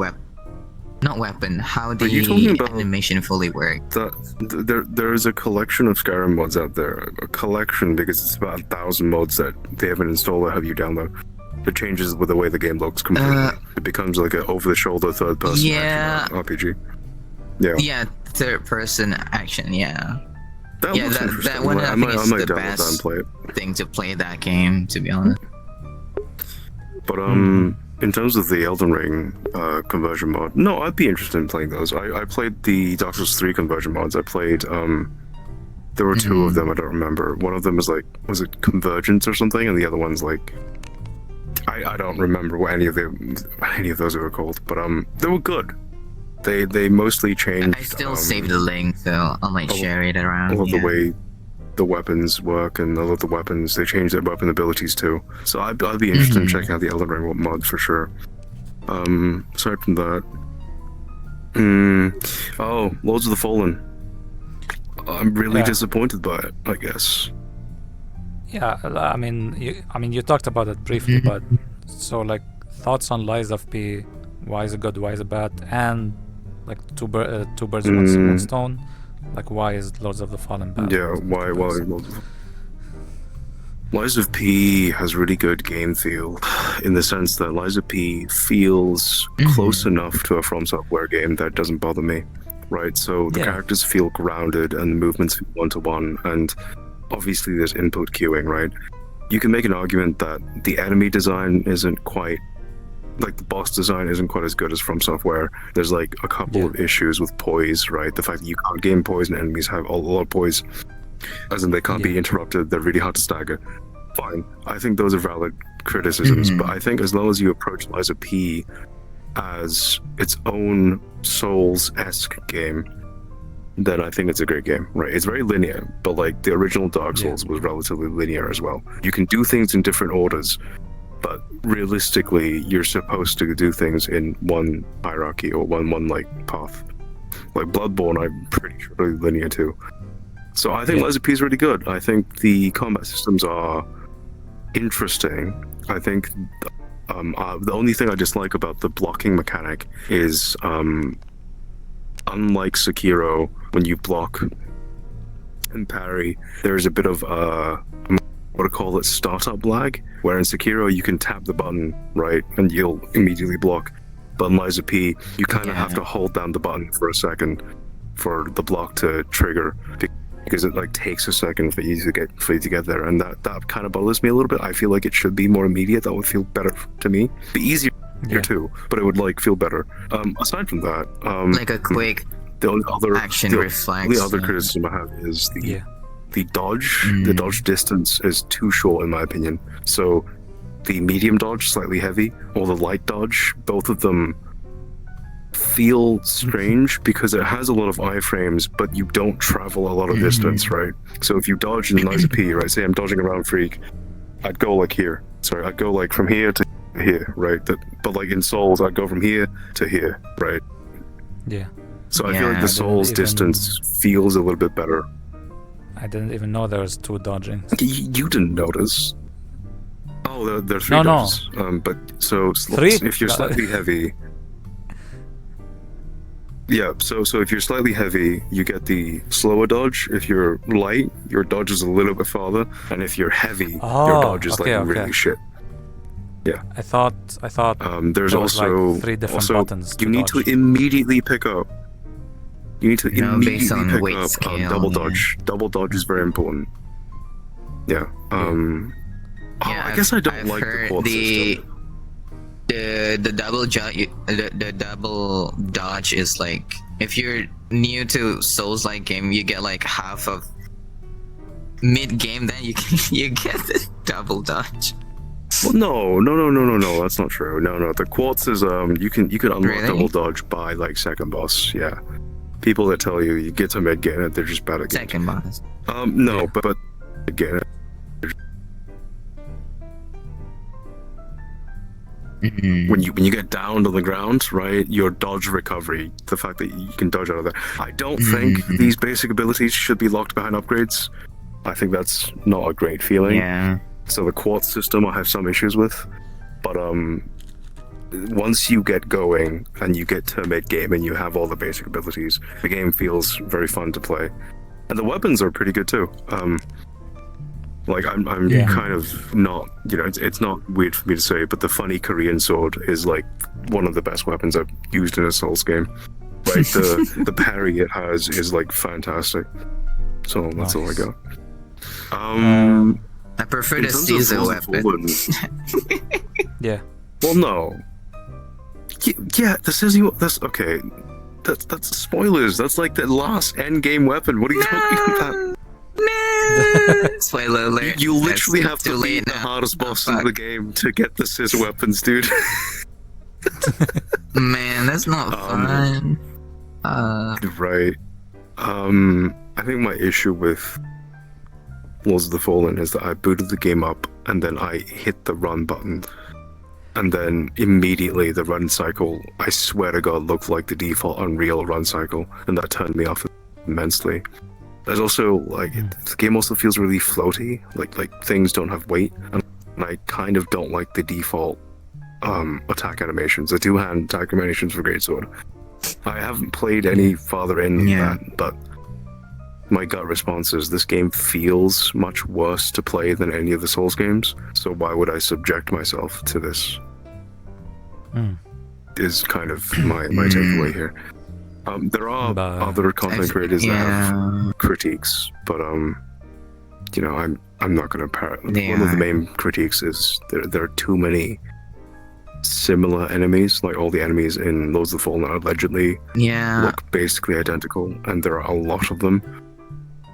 how Are you talking the about- animation fully worked. There is a collection of Skyrim mods out there. A collection because it's about 1,000 mods that they haven't installed or have you download. It changes with the way the game looks completely. It becomes like an over-the-shoulder third-person Yeah. action RPG. Yeah. Yeah, third person action, yeah. That Yeah, looks that interesting. one Like, I I think might is the download that and best play it. thing to play that game, to be honest. But in terms of the Elden Ring conversion mod, no, I'd be interested in playing those. I played the Dark Souls 3 conversion mods. I played there were two of them. I don't remember. One of them was like, was it Convergence or something, and the other one's like, I don't remember what any of those were called. But they were good. They mostly changed. I still save the link, so I might share it around. I love the way the weapons work, and I love the weapons. They changed their weapon abilities too. So I'd be interested in checking out the Elden Ring mod for sure. Aside from that, Lords of the Fallen. I'm really disappointed by it, I guess. Yeah, I mean, you talked about it briefly, but so like thoughts on Lies of P. Why is it good? Why is it bad? And like two birds with one stone. Like, why is Lords of the Fallen bad? Yeah, why Lies of P has really good game feel, in the sense that Lies of P feels close enough to a From Software game that doesn't bother me, right? So the characters feel grounded and the movements feel one-to-one, and obviously there's input queuing, right? You can make an argument that the enemy design isn't quite, like the boss design isn't quite as good as From Software. There's like a couple of issues with poise, right? The fact that you can't gain poise and enemies have a lot of poise, as in they can't be interrupted, they're really hard to stagger. Fine. I think those are valid criticisms, but I think as long as you approach Lies of P as its own Souls-esque game, then I think it's a great game, right? It's very linear, but like the original Dark Souls was relatively linear as well. You can do things in different orders, but realistically, you're supposed to do things in one hierarchy or one like path. Like Bloodborne, I'm pretty sure really linear too. So I think Lies of P is really good. I think the combat systems are interesting. I think the only thing I dislike about the blocking mechanic is, unlike Sekiro, when you block and parry, there's a bit of what I call it, startup lag, where in Sekiro you can tap the button, right, and you'll immediately block. But in Lies of P, you kind of have to hold down the button for a second for the block to trigger, because it like takes a second for you to get there, and that kind of bothers me a little bit. I feel like it should be more immediate. That would feel better to me. Be easier too, but it would like feel better. Aside from that, like a quick the only other action reflex. The other criticism I have is the dodge. The dodge distance is too short in my opinion. So the medium dodge slightly heavy, or the light dodge, both of them feel strange because it has a lot of iframes, but you don't travel a lot of distance, right? So if you dodge in Lies of P, right, say I'm dodging around Freak, I'd go like here. Sorry, I'd go like from here to here, right? But like in Souls, I'd go from here to here, right? Yeah. So I feel like the Souls distance feels a little bit better. I didn't even know there was two dodging. You didn't notice. Oh, there are three dodges. But so three? If you're slightly heavy. Yeah, so if you're slightly heavy, you get the slower dodge. If you're light, your dodge is a little bit farther, and if you're heavy, your dodge is really shit. Yeah. I thought there's there was, also like, three different buttons you need to immediately pick up. You need to immediately pick up double dodge. Double dodge is very important. Yeah. I guess I don't like the quad system. The double dodge is like, if you're new to Souls-like game, you get like half of mid game, then you get the double dodge. Well, no, that's not true. No, the quartz is you can unlock double dodge by like second boss. Yeah, people that tell you get to mid game, they're just bad at games. Second boss. No, but again. When you get down to the ground, right, your dodge recovery, the fact that you can dodge out of there. I don't think these basic abilities should be locked behind upgrades. I think that's not a great feeling. Yeah. So the quartz system I have some issues with, but once you get going and you get to mid game and you have all the basic abilities, the game feels very fun to play, and the weapons are pretty good too. Like I'm kind of not, it's not weird for me to say, but the funny Korean sword is like one of the best weapons I've used in a Souls game. right? The parry it has is like fantastic. So that's all I got. I prefer in the terms of Caesar Lords of weapon. Fallen, Yeah. well, no. Yeah, the Scissor. That's okay. That's spoilers. That's like the last end game weapon. What are you talking about? No! Spoiler alert. You literally That's have too to late beat the now. hardest boss Oh, in the game to get the scissor weapons, dude. Man, that's not fun. Right. I think my issue with Lords of the Fallen is that I booted the game up and then I hit the run button. And then immediately the run cycle, I swear to God, looked like the default Unreal run cycle. And that turned me off immensely. There's also, like, the game also feels really floaty. Like things don't have weight. And I kind of don't like the default attack animations. The two-hand attack animations for Greatsword. I haven't played any farther in that, but my gut response is this game feels much worse to play than any of the Souls games, so why would I subject myself to this? Is kind of my takeaway here. There are other content creators that have critiques, but you know, I'm not going to parrot them. One of the main critiques is there are too many similar enemies. Like all the enemies in Lords of the Fallen allegedly look basically identical, and there are a lot of them.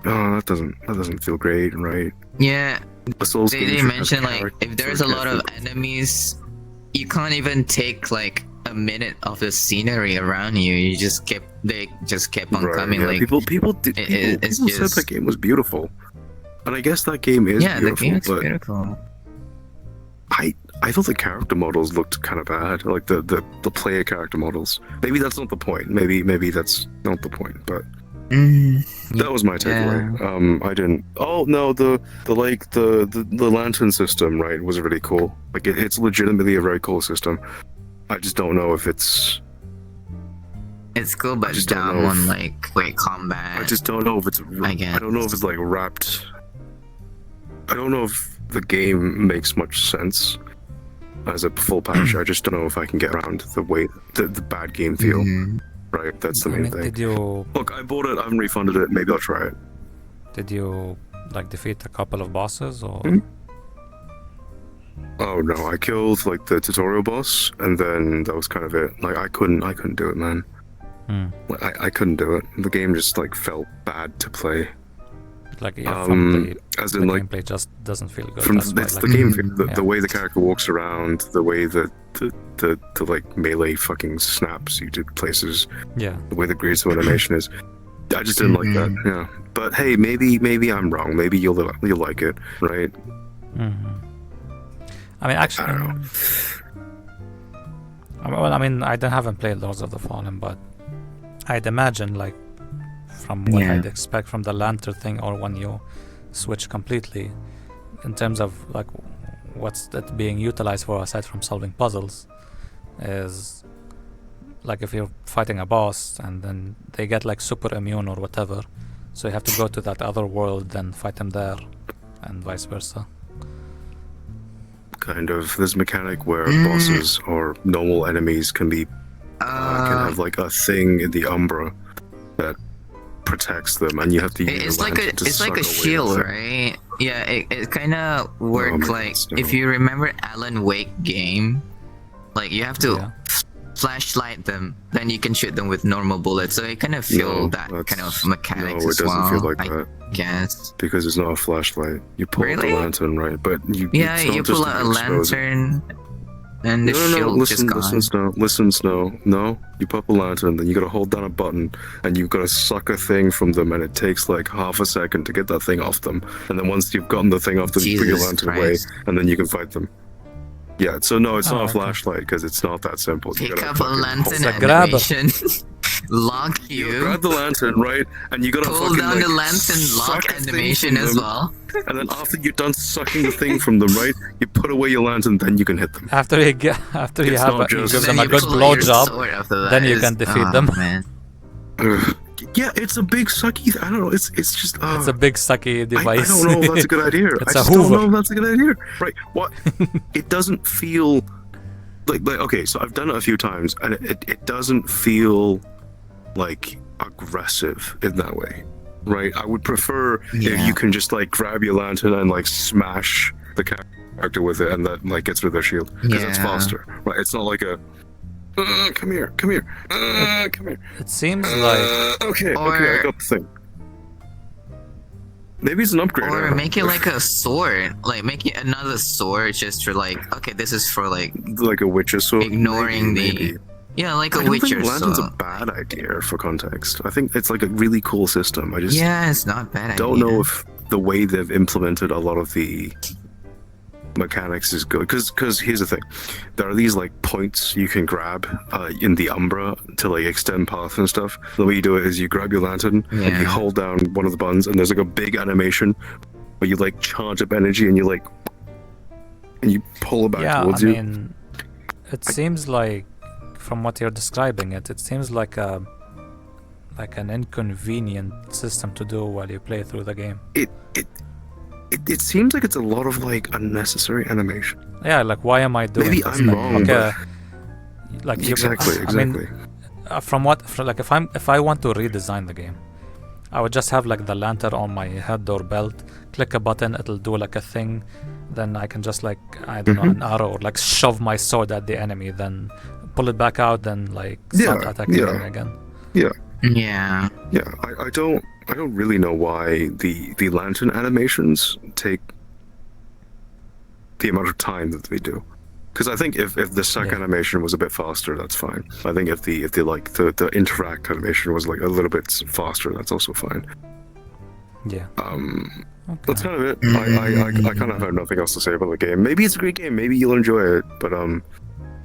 Oh, that doesn't feel great, right? Yeah, The they mention like if there's a lot of enemies, you can't even take like a minute of the scenery around you. You just kept on coming. Yeah. Like people it's said just that game was beautiful, and I guess that game is beautiful. the game is but beautiful. I thought the character models looked kind of bad, like the player character models. Maybe that's not the point. Maybe that's not the point, but. That was my takeaway. I didn't. Oh no, the lantern system, right, was really cool. Like it's legitimately a very cool system. I just don't know if it's cool, but dumb on like combat. I just don't know if it's. I guess. I don't know if it's like wrapped. I don't know if the game makes much sense as a full patch. I just don't know if I can get around the way the bad game feel. Right, that's the main thing. Did you Look, I bought it, I haven't refunded it, maybe I'll try it. Did you like defeat a couple of bosses or? Oh no, I killed like the tutorial boss, and then that was kind of it. Like I couldn't do it, man. Like, I couldn't do it. The game just like felt bad to play. Like from as the in like gameplay just doesn't feel good. From That's why, it's like, the game, the way the character walks around, the way the like melee fucking snaps you to places. Yeah. The way the greatsword animation is. I just didn't like that. Yeah. But hey, maybe I'm wrong. Maybe you'll like it, right? I mean, actually, I don't know. Well, I mean, I haven't played Lords of the Fallen, but I'd imagine, like, from what I'd expect from the lantern thing, or when you switch completely, in terms of like what's that being utilized for aside from solving puzzles, is like if you're fighting a boss and then they get like super immune or whatever, so you have to go to that other world then fight them there, and vice versa. Kind of this mechanic where bosses or normal enemies can be can have like a thing in the Umbra that protects them, and you have to use it's like a shield, right? Yeah, it kind of worked if you remember Alan Wake game, like you have to flashlight them, then you can shoot them with normal bullets. So it kind of feel that kind of mechanics it as doesn't well. feel like that. Guess Because it's not a flashlight. You pull out the lantern, right? But you you pull out a lantern. And the shield listen, just gone. listen, Snow. No, you pop a lantern, then you gotta hold down a button, and you've gotta suck a thing from them, and it takes like half a second to get that thing off them. And then once you've gotten the thing off them, you put your lantern away, and then you can fight them. Yeah, so no, it's not a flashlight, because it's not that simple. Pick up a lantern animation, lock you. You grab the lantern, right? And you gotta pull fucking, down the lantern suck lock a thing animation from as them. well. And then after you're done sucking the thing from them, right? You put away your lantern, then you can hit them. After you give them a good blowjob, then you can defeat them. Man. Yeah, it's a big sucky. I don't know. It's just. It's a big sucky device. I don't know if that's a good idea. It's I a just don't know Hoover. if that's a good idea. Right? What? It doesn't feel like okay. So I've done it a few times, and it doesn't feel like aggressive in that way, right? I would prefer if Yeah. you can just like grab your lantern and like smash the character with it, and that like gets rid of their shield because it's Yeah. faster, right? It's not like a come here, come here, come here. It seems like Okay, Or- I got the thing. Maybe it's an upgrade. I Or don't know. make it like a sword. Like make it another sword just for like, okay, this is for like like a Witcher sword. ignoring maybe. the yeah, like I a don't Witcher think Lantern's sword. a bad idea for context. I think it's like a really cool system. I just Yeah, it's not bad. don't idea. know if the way they've implemented a lot of the mechanics is good. Because here's the thing, there are these like points you can grab in the Umbra to like extend path and stuff. The way you do it is you grab your lantern and Yeah. you hold down one of the buttons, and there's like a big animation where you like charge up energy and you like and you pull it back yeah, towards I you. mean, it seems like from what you're describing it seems like an inconvenient system to do while you play through the game. It seems like it's a lot of like unnecessary animation. Yeah, like why am I doing Maybe this? I'm Like, wrong, okay, like you Exactly. I mean, like if I want to redesign the game, I would just have like the lantern on my head or belt, click a button, it'll do like a thing, then I can just like, I don't know, an arrow or like shove my sword at the enemy, then pull it back out, then like start Yeah, attacking yeah. them again. Yeah. Yeah, I don't really know why the lantern animations take the amount of time that they do. Because I think if the suck Yeah. animation was a bit faster, that's fine. I think if the like the interact animation was like a little bit faster, that's also fine. Yeah. That's kind of it. I kind of have nothing else to say about the game. Maybe it's a great game. Maybe you'll enjoy it. But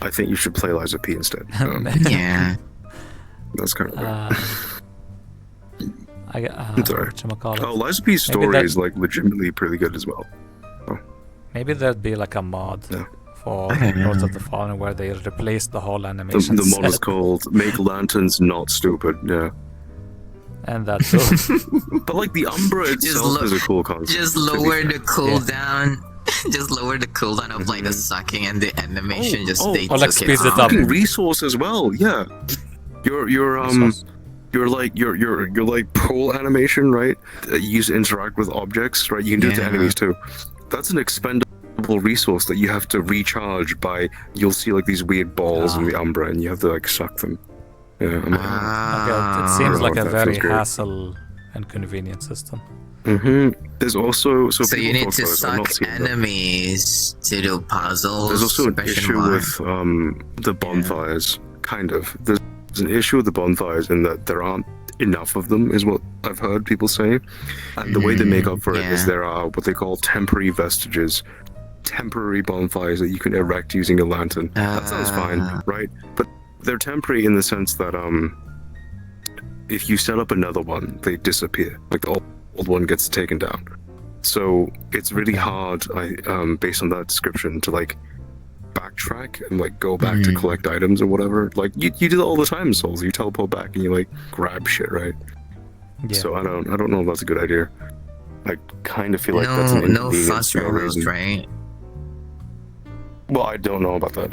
I think you should play Lies of P instead. Yeah. That's kind of it. Sorry. Whatchamacallit? Oh, Lies of P's maybe story that- is like legitimately pretty good as well. Maybe there'd be like a mod Yeah. for I don't Lords of know. the Fallen where they replace the whole The animation mod is set called "Make Lanterns Not Stupid." Yeah, and that too. but like the Umbra itself is a cool concept. Just to be lower fair. the cooldown. Just lower the cooldown of like the sucking and the animation. They or, like, took speeds it out. up. Fucking resource as well. Yeah, your Resource. your like pull animation, right? You use to interact with objects, right? You can do it to Yeah. enemies too. That's an expendable resource that you have to recharge by. You'll see like these weird balls in the Umbra, and you have to like suck them. Yeah, I'm like, Okay, it seems Oh, like a that very feels great. hassle and convenient system. There's also So you people need talk to about this, I've not suck seen that. enemies to do puzzles. There's also an question issue mark. with the bonfires, kind of. There's an issue with the bonfires in that there aren't enough of them, is what I've heard people say. And the way they make up for it is Yeah. there are what they call temporary vestiges, temporary bonfires that you can erect using a lantern. That sounds fine, right? But they're temporary in the sense that if you set up another one, they disappear. Like the old one gets taken down. So it's really hard, based on that description, to like backtrack and like go back to collect items or whatever. Like you do that all the time in Souls. You teleport back and you like grab shit, right? Yeah. So I don't know if that's a good idea. I kind of feel like that's an no inconvenience fast for no travels, reason. right? Well, I don't know about that.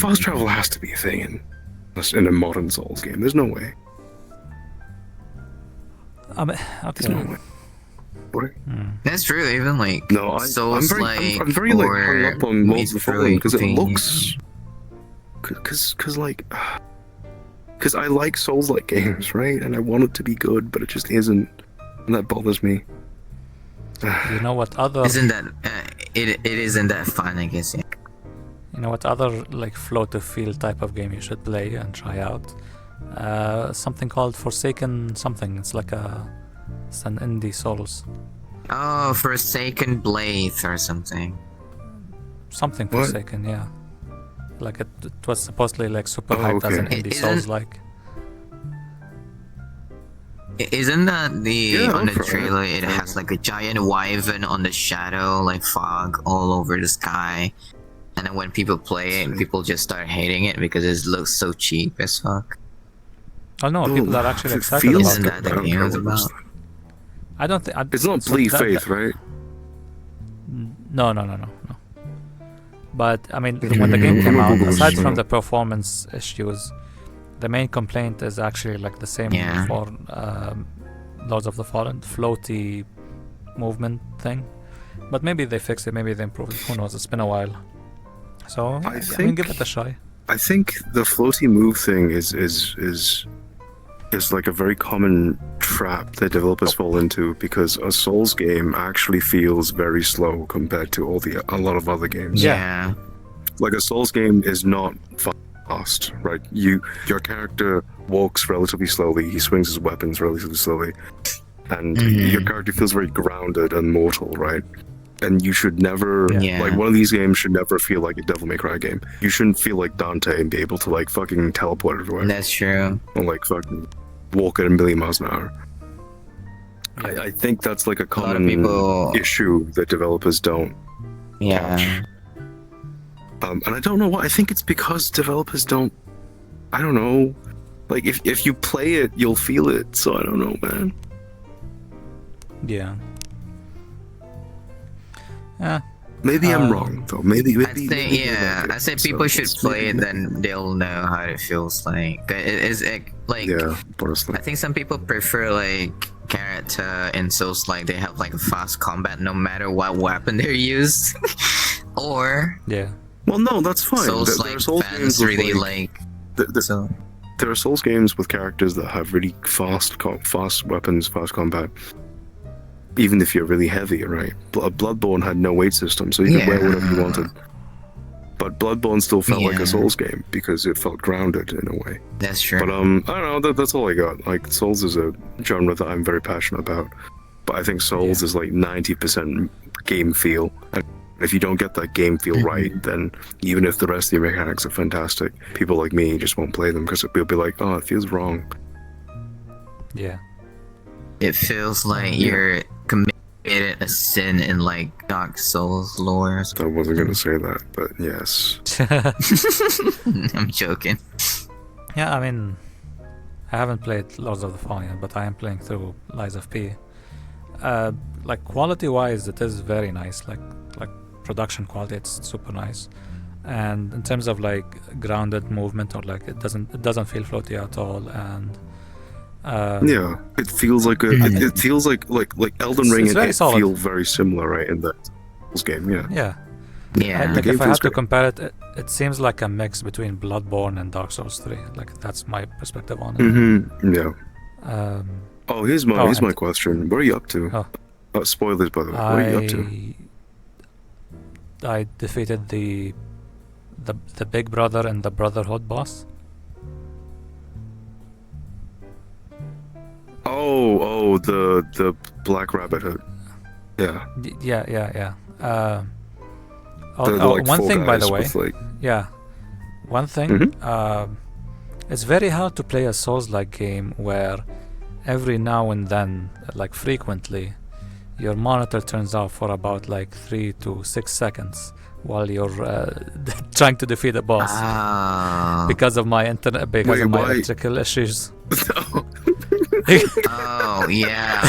Fast travel has to be a thing in a modern Souls game. There's no way. Okay. There's no way. What? That's true. Even like No, Souls I'm very like hung up on Lords of the Fallen because it looks, because I like Souls-like games, right? And I want it to be good, but it just isn't, and that bothers me. You know what other isn't that it isn't that fun, I guess. Yeah. you know what other like flow to feel type of game you should play and try out? Something called Forsaken something. It's an indie Souls. Oh, Forsaken Blade or something. Something What? Forsaken, yeah. Like it was supposedly like super Oh, hyped as an okay. indie Isn't- Souls like. Isn't that Yeah, on the I'm for it. trailer? It has like a giant wyvern on the shadow, like fog all over the sky. And then when people play it, people just start hating it because it looks so cheap as fuck. Oh no, people are actually It excited feels about Isn't it. that the I don't game care is what it is. about? I don't think It's not Bleed Faith, right? No. But I mean, when the game came out, aside from the performance issues, the main complaint is actually like the same Yeah. for Lords of the Fallen, floaty movement thing. But maybe they fix it, maybe they improve it. Who knows? It's been a while. So I I mean, think- give it a try. I think the floaty move thing is like a very common trap that developers fall into, because a Souls game actually feels very slow compared to a lot of other games. Yeah. Like a Souls game is not fast, right? Your character walks relatively slowly, he swings his weapons relatively slowly, and Mhm. your character feels very grounded and mortal, right? And you should never, Yeah. like, one of these games should never feel like a Devil May Cry game. You shouldn't feel like Dante and be able to, like, fucking teleport everywhere. That's true. Or, like, fucking walk at a million miles an hour. I think that's, like, a A lot of common people. issue that developers don't. Yeah. And I don't know why. I think it's because developers don't. I don't know. Like, if you play it, you'll feel it. So I don't know, man. Yeah. Yeah. Maybe I'm wrong, though. Maybe. I think, yeah, I say people should play it, then they'll know how it feels like. It's like, Yeah, honestly. I think some people prefer like character in Souls, like they have like a fast combat no matter what weapon they're used, or Yeah. Well, no, that's fine. Souls There are like Souls fans games with, really like, like. So there are Souls games with characters that have really fast weapons, fast combat. Even if you're really heavy, right? Bloodborne had no weight system, so you could wear whatever you wanted. But Bloodborne still felt like Yeah. a Souls game because it felt grounded in a way. that's true. But I don't know. That's all I got. Like, Souls is a genre that I'm very passionate about. But I think Souls is like 90% game feel. And if you don't get that game feel right, then even if the rest of the mechanics are fantastic, people like me just won't play them because it'll be like, oh, it feels wrong. Yeah. It feels like Yeah. you're committed a sin in like Dark Souls lore. I wasn't gonna say that, but yes. I'm joking. Yeah, I mean, I haven't played Lords of the Fallen yet, but I am playing through Lies of P. Like quality-wise, it is very nice. Like production quality, it's super nice. And in terms of like grounded movement, or like it doesn't feel floaty at all. And Yeah, it feels like it feels like Elden Ring It's very and it solid. feel very similar, right? In that Souls game, yeah. yeah, Yeah. like game if I feels had to great. compare it, it seems like a mix between Bloodborne and Dark Souls 3. Like that's my perspective on it. Mm-hmm. Yeah. Oh, here's my and- question. What are you up to? Oh. Spoilers, by the way. What are you up to? I defeated the Big Brother and the Brotherhood boss. Oh, the Black Rabbit Hood. Yeah. Yeah. The, like, One four thing, by the guys way, with, like, yeah. One thing, it's very hard to play a Souls-like game where every now and then, like frequently, your monitor turns off for about like 3 to 6 seconds while you're trying to defeat a boss Ah. because of my internet, because Wait, of my why? electrical issues. Oh yeah.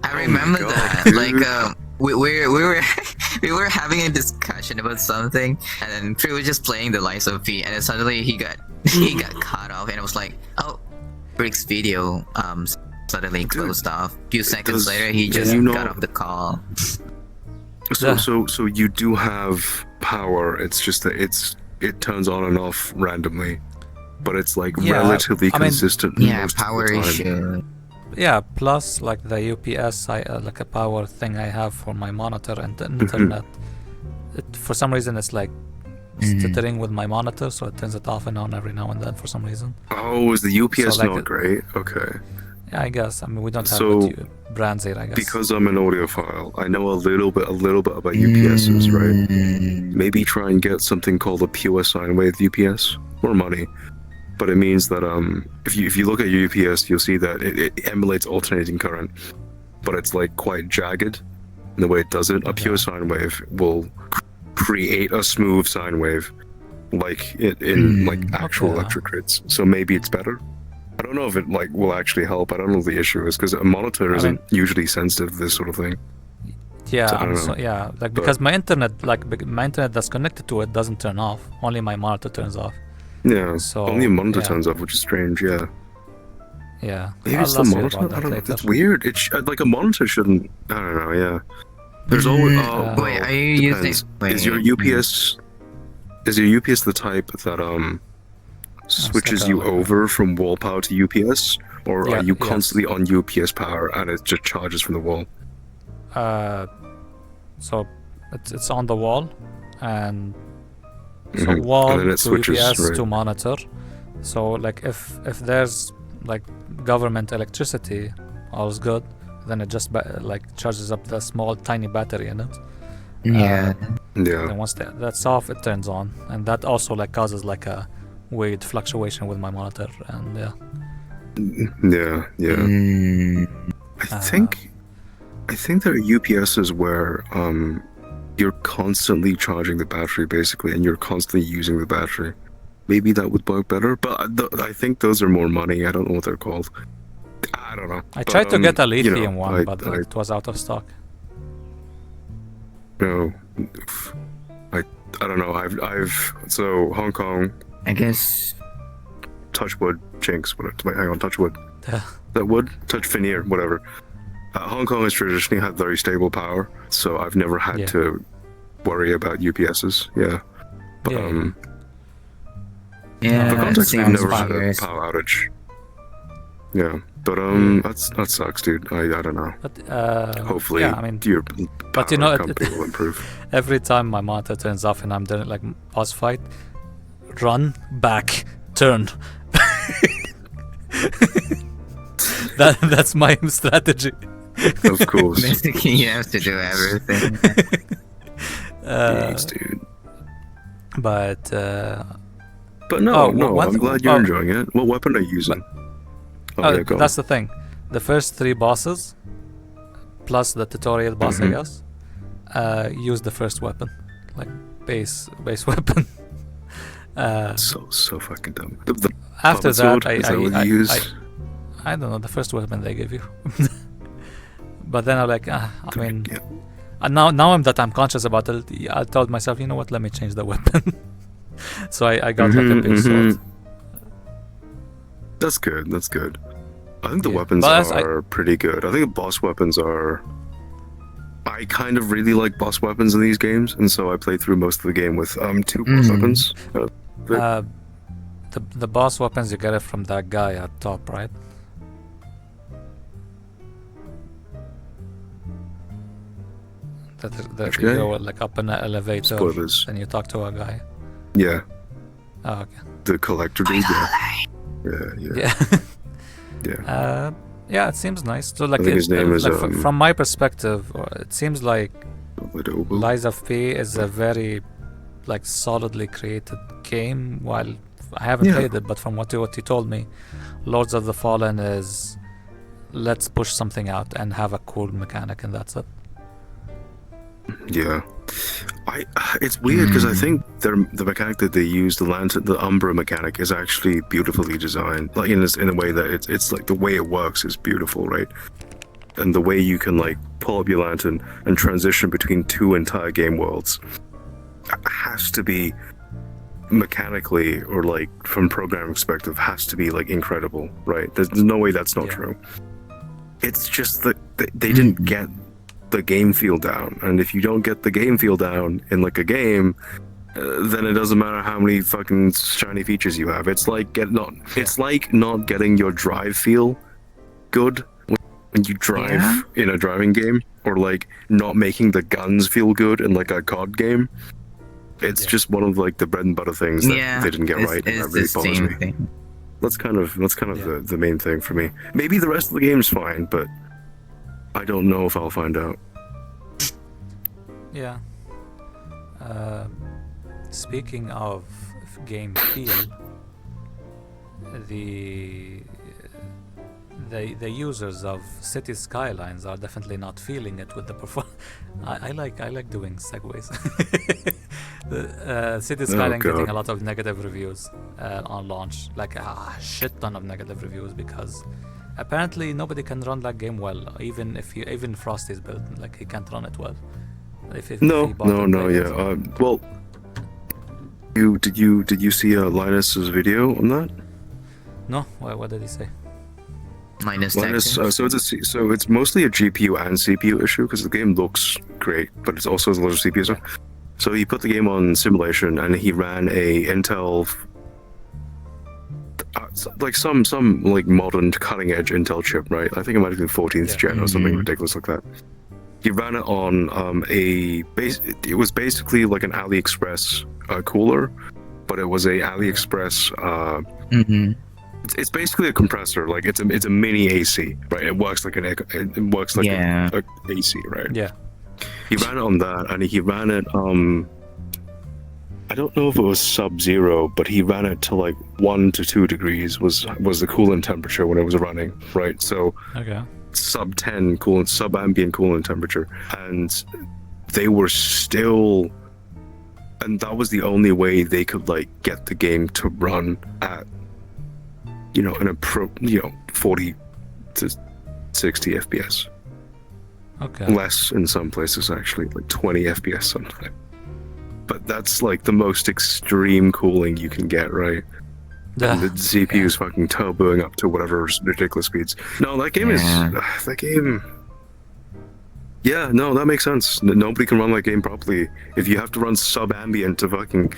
I remember God, that. dude. Like we were we were having a discussion about something, and then Pri was just playing the Lies of P, and then suddenly he got cut off, and it was like, oh, Brick's video suddenly closed off. A few seconds does- later, he do just you know- got off the call. So you do have power. It's just that it turns on and off randomly, but it's like Yeah, relatively I mean- consistent. Yeah, most power of the time. issue. Yeah, plus like the UPS, like a power thing I have for my monitor and the internet. For some reason, it's like stuttering with my monitor, so it turns it off and on every now and then for some reason. Oh, is the UPS So, like, not great? Okay. Yeah, I guess. I mean, we don't have So, good brands here, I guess. Because I'm an audiophile, I know a little bit about UPSs, right? Maybe try and get something called a pure sine wave UPS. More money. But it means that if you look at your UPS, you'll see that it emulates alternating current, but it's like quite jagged in the way it does it. A pure sine wave will create a smooth sine wave, like it in like actual Okay. electric grids. So maybe it's better. I don't know if it like will actually help. I don't know what the issue is because a monitor isn't usually sensitive to this sort of thing. Yeah, So, I don't know. yeah, like But- because my internet that's connected to it doesn't turn off. Only my monitor turns off. Yeah. So Only a monitor yeah, turns off, which is strange. Yeah. yeah. Maybe I'll it's the ask you monitor. about I that don't know. later. It's weird. Like a monitor shouldn't. I don't know. Yeah. There's always. Oh, Wait, well, are you depends. using? Is your Wait, UPS? Is your UPS the type that switches you over from wall power to UPS, or Yeah, are you yes. constantly on UPS power and it just charges from the wall? So it's on the wall, and so Mhm. wall And then it to switches, UPS right. to monitor. So like if there's like government electricity, all's good. Then it just like charges up the small tiny battery in it. yeah. Yeah. Then once that's off, it turns on, and that also like causes like a weird fluctuation with my monitor, and yeah. Yeah. Yeah. I think there are UPSs where you're constantly charging the battery basically, and you're constantly using the battery. Maybe that would work better, but I think those are more money. I don't know what they're called. I don't know. I tried to get a you know, lithium one, but like, it was out of stock. No, I don't know. I've so Hong Kong. I guess. Touch wood, jinx. Wait, hang on, touch wood. Yeah. That wood, touch veneer, whatever. Hong Kong has traditionally had very stable power, so I've never had to worry about UPSs. Yeah, but Yeah, for context, we've never had a fires. power outage. Yeah, but that sucks, dude. I don't know. But Hopefully, yeah, I mean, your but you know, company will improve. every time my monitor turns off and I'm doing like boss fight, run back, turn. That's my strategy. Of course. Basically, you have to do everything. Jeez, dude. But no, one I'm thing- glad you're enjoying it. What weapon are you using? Yeah, go on. that's the thing. The first 3 bosses, plus the tutorial boss, I guess, use the first weapon, like base weapon. So fucking dumb. After puppet sword, that, is that what you use? I don't know the first weapon they give you. But then I'm like, I mean, Yeah. and now I'm conscious about it. I told myself, you know what? Let me change the weapon. So I got like a big sword. That's good. That's good. I think the Yeah. weapons But are pretty good. I think boss weapons are. I kind of really like boss weapons in these games, and so I play through most of the game with 2 boss weapons. The boss weapons you get it from that guy at top, right? That Which you guy? go like up in an elevator, Spoilers. and you talk to a guy. Yeah, Oh, okay. the collector dude. Yeah. Yeah. Yeah, it seems nice. So like, I think his name is, from my perspective, it seems like Lidobo. Lies of P is a very like solidly created game. While I haven't played it, but from what you told me, Lords of the Fallen is let's push something out and have a cool mechanic, and that's it. Yeah, it's weird because I think the mechanic that they use, the Umbra mechanic, is actually beautifully designed. Like in a way that it's like the way it works is beautiful, right? And the way you can like pull up your lantern and transition between 2 entire game worlds has to be mechanically, or like from programming perspective, has to be like incredible, right? There's no way that's not true. It's just that they didn't get the game feel down, and if you don't get the game feel down in like a game, then it doesn't matter how many fucking shiny features you have. It's like it's like not getting your drive feel good when you drive in a driving game, or like not making the guns feel good in like a COD game. It's just one of like the bread and butter things that they didn't get right, and that really bothers me. Thing. That's kind of the main thing for me. Maybe the rest of the game's fine, but I don't know if I'll find out. Yeah. Speaking of game feel, the users of City Skylines are definitely not feeling it with the performance. I like doing segues. The City Skyline getting a lot of negative reviews on launch, like a shit ton of negative reviews, because apparently nobody can run that game well. Even Frosty's build, like he can't run it well. If he bought it, Well, did you see Linus's video on that? No, what did he say? Minus Linus, textures. so it's mostly a GPU and CPU issue because the game looks great, but it's also has a lot of CPU stuff. So he put the game on simulation and he ran a Intel, like some like modern cutting edge Intel chip, right? I think it might have been 14th gen or something ridiculous like that. He ran it on it was basically like an AliExpress cooler, but it was a AliExpress. It's basically a compressor, like it's a mini AC, right? It works like a AC, right? Yeah. He ran it on that, and he ran it. I don't know if it was sub-zero, but he ran it to like 1 to 2 degrees was the coolant temperature when it was running, right? So Okay. sub-10 coolant, sub-ambient coolant temperature, and they were still, and that was the only way they could like get the game to run at, in a 40 to 60 FPS. Okay. Less in some places, actually, like 20 FPS sometimes. But that's like the most extreme cooling you can get, right? And the CPU is fucking turboing up to whatever ridiculous speeds. No, that game is... that game... Yeah, no, that makes sense. Nobody can run that game properly. If you have to run sub-ambient to fucking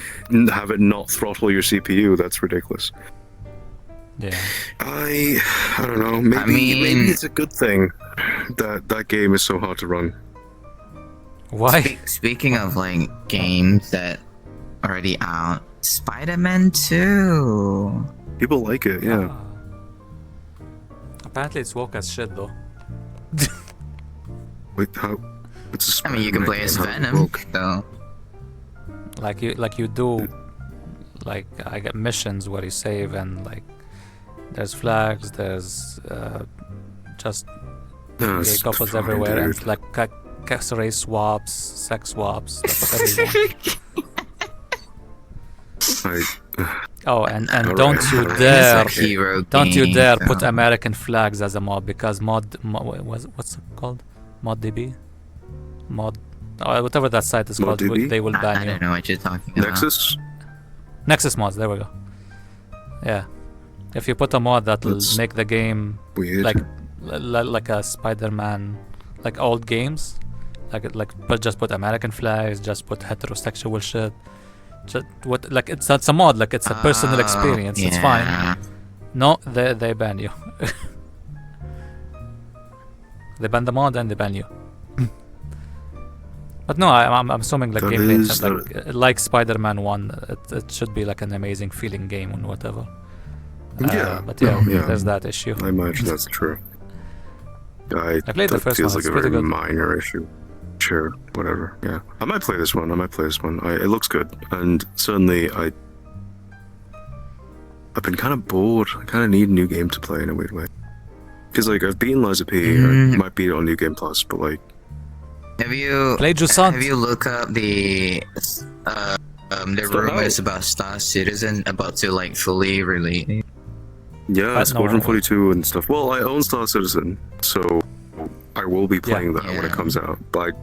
have it not throttle your CPU, that's ridiculous. Yeah. I don't know. Maybe it's a good thing that game is so hard to run. Why? Speaking of like games that already out, Spider-Man 2. People like it, yeah. Apparently it's woke as shit though. Wait, how? It's a You can play as Venom, though. Like you do, like I get missions where you save and like there's flags, there's just gay couples everywhere and like race swaps, sex swaps. That's and don't you dare put American flags as a mod, because what's it called? ModDB? Whatever that site is called, they will ban you. I don't know what you're talking about. Nexus mods, there we go. Yeah. If you put a mod that'll make the game weird. like a Spider-Man, like old games, just put American flags, just put heterosexual shit. It's a mod, like it's a personal experience. It's fine. No, they ban you. They ban the mod and they ban you. But no, I'm assuming like gameplay, like Spider-Man 1, it should be like an amazing feeling game and whatever. But there's that issue. I imagine that's true. I played the first feels one. Like a very minor issue. Sure, whatever. Yeah, I might play this one. It looks good, and certainly I've been kind of bored. I kind of need a new game to play in a weird way. Because like I've beaten Liza P. I might beat it on New Game Plus, but like. Have you looked up the rumors about Star Citizen about to like fully release? Yeah, Squadron 42 and stuff. Well, I own Star Citizen, so I will be playing that when it comes out. But,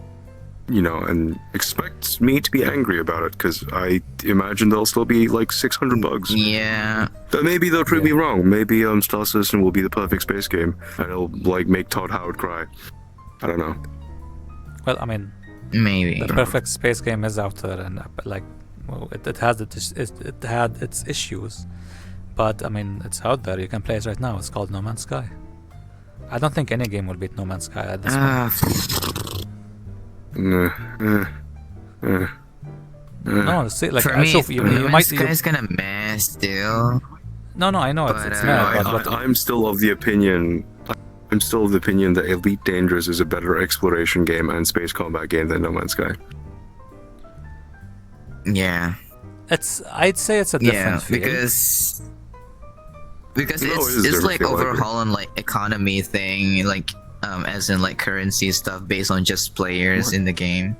and expect me to be angry about it, because I imagine there'll still be like 600 bugs. Yeah. But maybe they'll prove me wrong. Maybe Star Citizen will be the perfect space game, and it'll like make Todd Howard cry. I don't know. Well, I mean, maybe the perfect space game is out there, and it had its issues, but I mean, it's out there. You can play it right now. It's called No Man's Sky. I don't think any game will beat No Man's Sky at this point. No, see, like for me, you might. Sky's gonna mess still. No, I know it's mad, but I'm still of the opinion. That Elite Dangerous is a better exploration game and space combat game than No Man's Sky. Yeah. I'd say it's a different feel. Because it's like overhauling like economy thing, like as in like currency stuff based on just players in the game.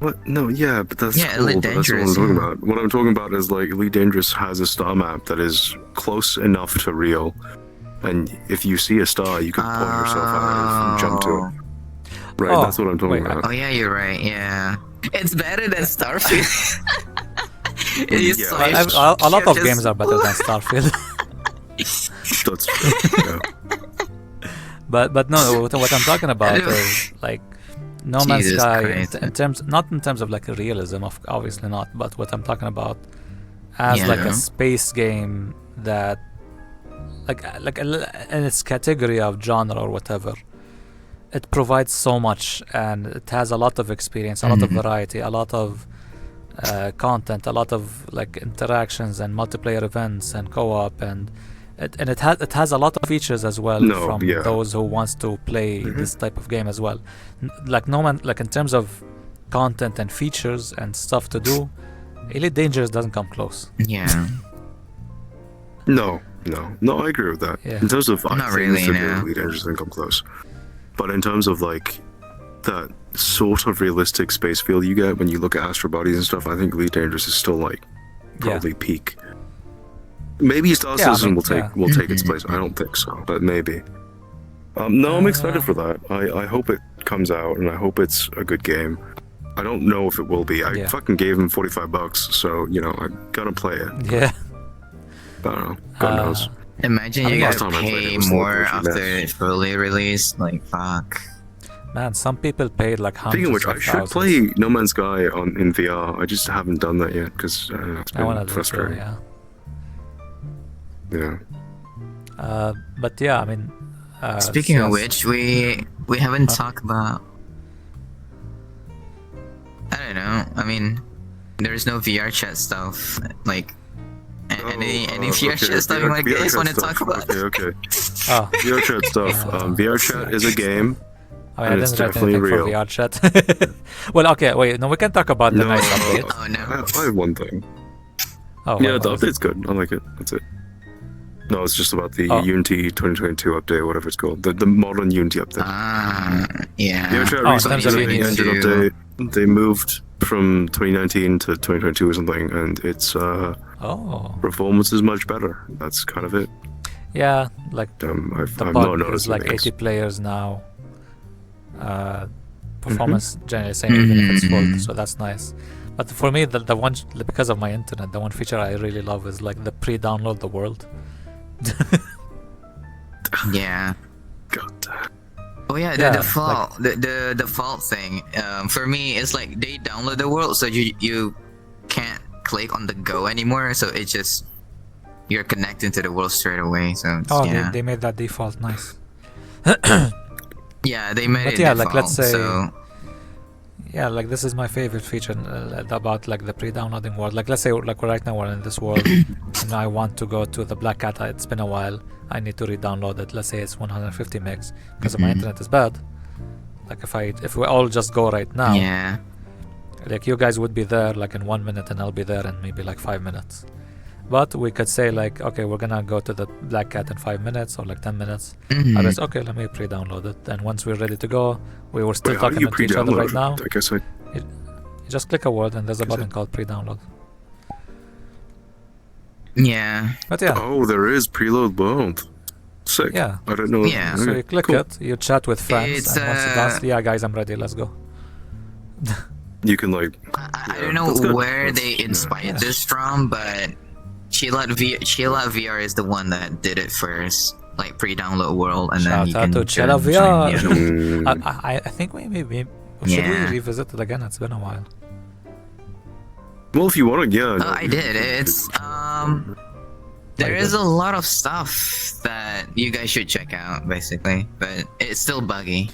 What? No, yeah, but that's cool. Elite Dangerous. That's what I'm talking about. What I'm talking about is like Elite Dangerous has a star map that is close enough to real. And if you see a star, you can pull yourself out and jump to it. Right, that's what I'm talking about. Oh yeah, you're right. Yeah, it's better than Starfield. You Yeah. swiped. A lot of Just- games are better than Starfield. That's true. Yeah. but no, what I'm talking about is like No Man's Jesus Sky Christ. in terms, not in terms of like a realism, of obviously not, but what I'm talking about as like Yeah. a space game that in its category of genre or whatever, it provides so much, and it has a lot of experience, a lot of Mhm. variety, a lot of content, a lot of like interactions and multiplayer events and co-op, and it has a lot of features as well No, from yeah. those who wants to play this type of game as well. Like in terms of content and features and stuff to do, Elite Dangerous doesn't come close. Yeah. No, I agree with that. Yeah. In terms of Not things really, to no. do, Elite Dangerous doesn't come close. But in terms of like that sort of realistic space feel you get when you look at Astro Bodies and stuff, I think Elite Dangerous is still like probably peak. Maybe Star Yeah, I Citizen mean, will take its place. I don't think so, but maybe. No, I'm excited for that. I hope it comes out, and I hope it's a good game. I don't know if it will be. I Yeah. fucking gave him $45, so you know I'm gonna play it. Yeah. I don't know. God knows. Imagine I you mean, gotta last time I played pay it was still more a after mess. it's fully released. Like, fuck. Man, some people paid like hundreds Speaking of which, I of should thousands. play No Man's Sky in VR. I just haven't done that yet because it's I want been to do it, frustrating. yeah. Yeah. But yeah, I mean. Speaking of yes. which, we haven't Huh? talked about. I don't know. I mean, there's no VR chat stuff. Like, any VR chat stuff you VR guys chat want to stuff. talk about? Okay. Oh, VR chat stuff. VR chat is a game. I mean, I And it's didn't write definitely anything for real. VR chat. Well, okay, wait. No, we can talk about the No, nice update. Oh I no. have one thing. Oh, Yeah, what the was it? update's good. I like it. That's it. No, it's just about the Oh. Unity 2022 update, whatever it's called. The modern Unity update. Yeah. VR chat Oh, in recently terms of did an Unity. engine update. They moved from 2019 to 2022 or something, and its Oh, performance is much better. That's kind of it. yeah. Like I've the not pod noticed is like anything else. 80 players now. Performance generally same even if it's full, so that's nice. But for me, the one because of my internet, the one feature I really love is like the pre-download the world. Yeah. God damn. Oh yeah, Yeah, the default, the default thing. For me, it's like they download the world, so you can't click on the go anymore. So it's just you're connecting to the world straight away. So it's, Oh, yeah, they made that default nice. yeah, they made But it yeah, default. like, let's say- so Yeah, like this is my favorite feature about like the pre-downloading world. Like let's say like right now we're in this world and I want to go to the Black Cat. It's been a while. I need to re-download it. Let's say it's 150 megs because my internet is bad. Like if we all just go right now, yeah, like you guys would be there like in 1 minute and I'll be there in maybe like 5 minutes. But we could say like, okay, we're gonna go to the Black Cat in 5 minutes or like 10 minutes. Mhm. I was okay, let me pre-download it. And once we're ready to go, we were still Wait, how do talking you to each other pre-download right now. it? I guess I. You just click a word and there's a Is button it- called pre-download. yeah, But yeah, Oh, there is preload both. Sick. yeah. I don't know. Yeah. So Okay, you click cool. it, you chat with friends, It's, and once it does, yeah, guys, I'm ready. Let's go. You can like. I Yeah, don't know that's good. where That's- they yeah. inspired this from, but Chit-Chat VR is the one that did it first, like pre-download world, and then Shout you out can to Chit-Chat join VR. the other one. Mm, I think maybe should Yeah. we revisit it again? It's been a while. well, if you want to, yeah. no, Oh, I did. It's there is a lot of stuff that you guys should check out, basically, but it's still buggy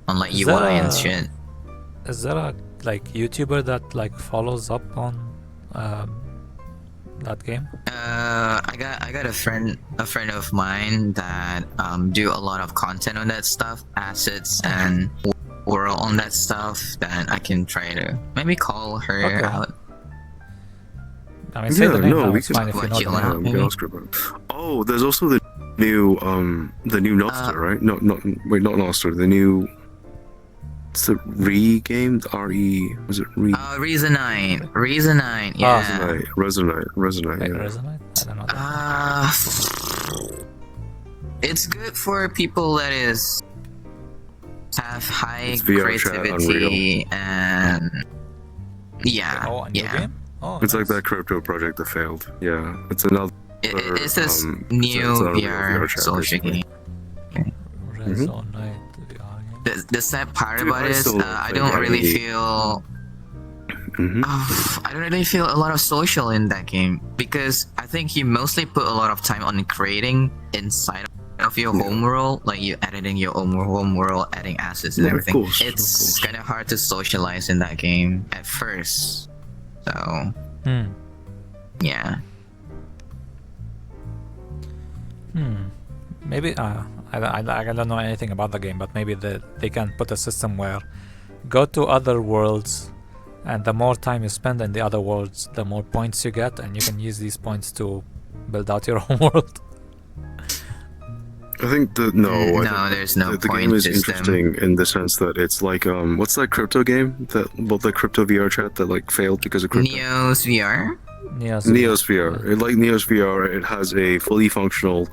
on like Is UI that and a- shit. Is there a like YouTuber that like follows up on that game? I got a friend of mine that do a lot of content on that stuff, assets and world on that stuff. That I can try to maybe call her Okay. out. I mean, say the Yeah, name no, now. we It's can- fine if you What, know the Chilla? name. we can all script it. Oh, there's also the new Nostr, right? No, not wait, not Nostr. The new. It's the Re game. RE. Was it Re? Reasonite, Ah, yeah. Resonate. Wait, Yeah. Resonate? I don't know. That. It's good for people that is have high It's VR chat, creativity and yeah, Oh, a new yeah. game? Oh, It's like nice. that crypto project that failed. Yeah, it's another. It's this it's new not a real VR chat, social basically. game. Resonate VR game. The sad part Dude, about I it is still don't I think don't really any- feel Mhm. I don't really feel a lot of social in that game because I think you mostly put a lot of time on creating inside of your Yeah. home world, like you editing your own home world, adding assets and Yeah, of everything. course, of It's course. kind of hard to socialize in that game at first. So yeah, Maybe I don't know anything about the game, but maybe they can put a system where go to other worlds, and the more time you spend in the other worlds, the more points you get, and you can use these points to build out your own world. I think I think there's no the point game is system. interesting in the sense that it's like what's that crypto game the crypto VR chat that like failed because of crypto? Neo's VR. Neosphere. Like Neosphere, it has a fully functional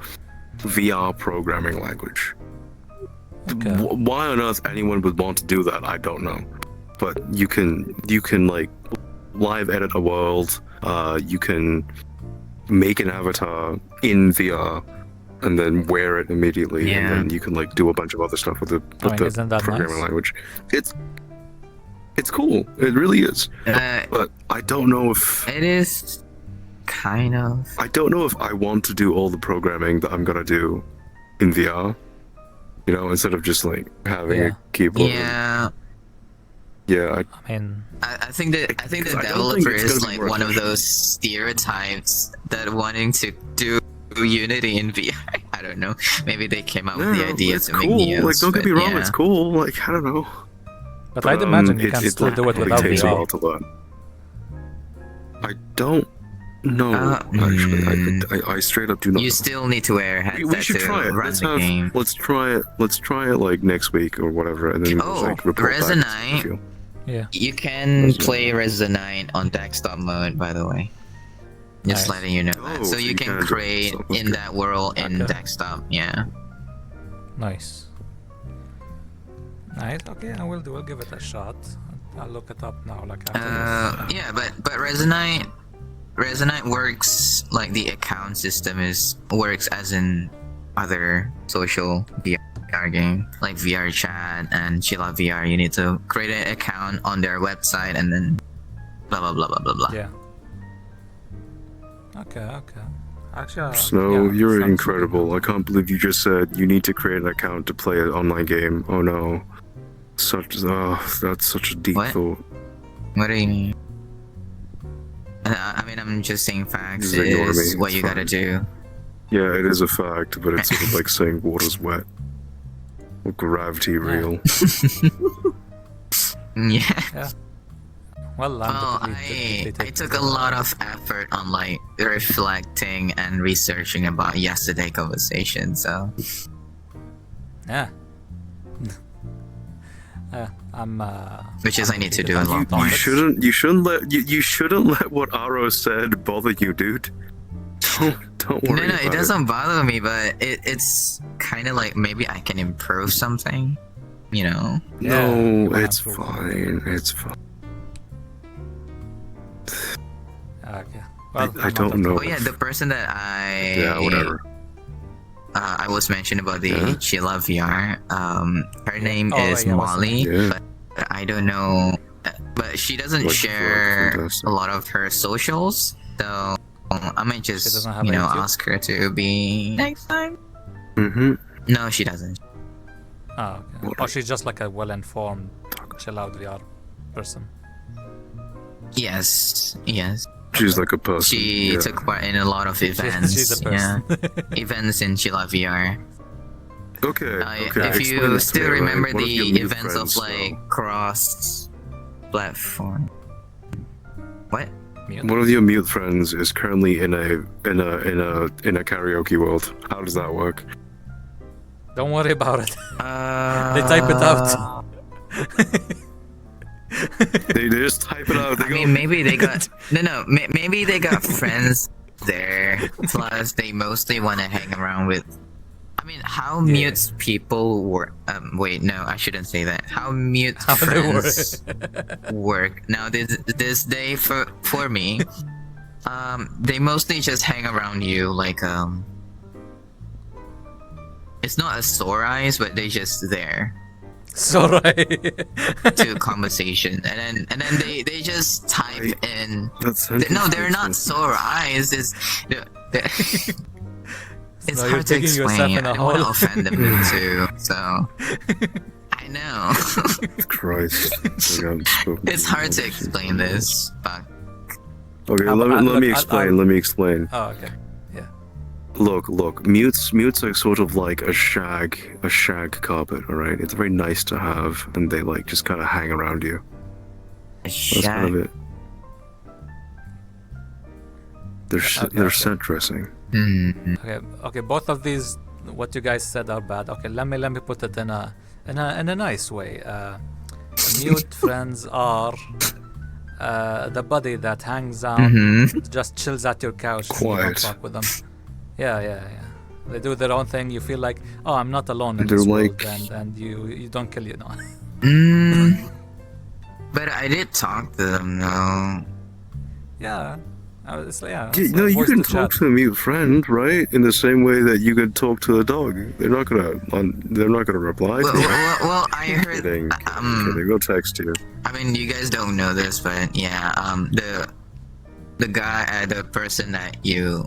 VR programming language. Okay. Why on earth anyone would want to do that, I don't know. But you can like live edit a world. You can make an avatar in VR and then wear it immediately, and Yeah. then you can like do a bunch of other stuff with the isn't that programming nice? language. It's cool. It really is. But I don't know if It is kind of. I don't know if I want to do all the programming that I'm gonna do in VR. You know, instead of just like having Yeah. a keyboard. Yeah, Yeah. I mean, I think the I don't think developer it's is gonna be like worth one of it. those stereotypes that wanting to do Unity in VR. I don't know. Maybe they came up with the idea it's to cool. make Neos. Like, don't get me but wrong, yeah. it's cool. Like, I don't know. but I'd imagine you it- can it still do it like, without takes a VR. while to learn. I don't know. Uh, Actually, I straight up do not. You know. still need to wear a headset We should to try it. run Let's the have. game. Let's try it. Let's try it like next week or whatever, and then we'll Oh, like report back. Resonate. if you feel. Yeah. You can play Resonate on desktop mode, by the way. Just Nice. letting you know Oh, that. So so you you can can do create desktop, that's in good. that world in Okay. desktop. Yeah. Nice. Nice. Okay, we'll give it a shot. I'll look it up now. Like after this. Yeah, but Resonate works like the account system works as in other social VR game like vrchat and Chilla VR. You need to create an account on their website and then blah blah blah blah blah blah. Yeah. Okay. Actually, Snow, yeah, you're sounds incredible. I can't believe you just said you need to create an account to play an online game. Oh no. That's such a deep What? thought. What do you mean? I mean, I'm just saying facts Just ignore is me, what it's you gotta fine. do. Yeah, it is a fact, but it's sort of like saying water's wet. Or gravity real. Yeah. Well, Well, definitely I took a lot of effort on like reflecting and researching about yesterday conversation. So Yeah. I'm. which is I need to do a You- lot You more. shouldn't let what Aro said bother you, dude. Don't worry. No, about it doesn't bother me, but it's kind of like maybe I can improve something. You know? Yeah, No, you can it's improve. fine. It's fine. Okay. Well, I don't know. Oh yeah, the person that I Yeah, whatever. I was mentioning about the Yeah? Chilla VR. Her name Oh, is yeah, what's her Molly, name? Yeah. but I don't know. But she doesn't Like, share fantastic. a lot of her socials, so I might just doesn't have a YouTube? ask her to be next time. Mm-hmm. No, she doesn't. Oh, okay. Oh, she's just like a well-informed, chill out VR person. Yes. She's like a person. She yeah. took part in a lot of events. she's a Yeah, person. events in Chilla VR. Okay. Okay. If explain you this to still me, right? remember One of your the new events friends, of like cross-platform. What? Mute. One of your mute friends is currently in a karaoke world. How does that work? Don't worry about it. They type it out. They just type it out. They I go, mean, maybe they got maybe they got friends there. Plus, they mostly want to hang around with. I mean, how mute people work? Wait, no, I shouldn't say that. How mute How they friends work? Now, this day for me, they mostly just hang around you like it's not a sore eyes, but they just there So right. to conversation, and then they just type in. That's No, they're not sore eyes. It's No, you're hard to digging yourself explain. in a I don't want to hole. offend them too, so I know. Christ. It's hard to explain this, but Okay, let me explain. Oh, okay. Yeah. Look. Mute's like sort of like a shag carpet. All right, it's very nice to have, and they like just kind of hang around you. That's kind of it. They're set dressing. Okay. Both of these, what you guys said, are bad. Okay, let me put it in a nice way. Mute friends are the buddy that hangs out, just chills at your couch. And you don't Quiet. talk with them. Yeah. They do their own thing. You feel like, oh, I'm not alone in They're this world, like- and you don't kill you. No. But I did talk to them though. Yeah. It's, yeah. You it's know, a you voice can to talk chat. to a mute friend, right? In the same way that you could talk to a dog. They're not gonna reply to you. Well, I heard. Kidding. Kidding. They'll text you. I mean, you guys don't know this, but yeah, the guy, the person that you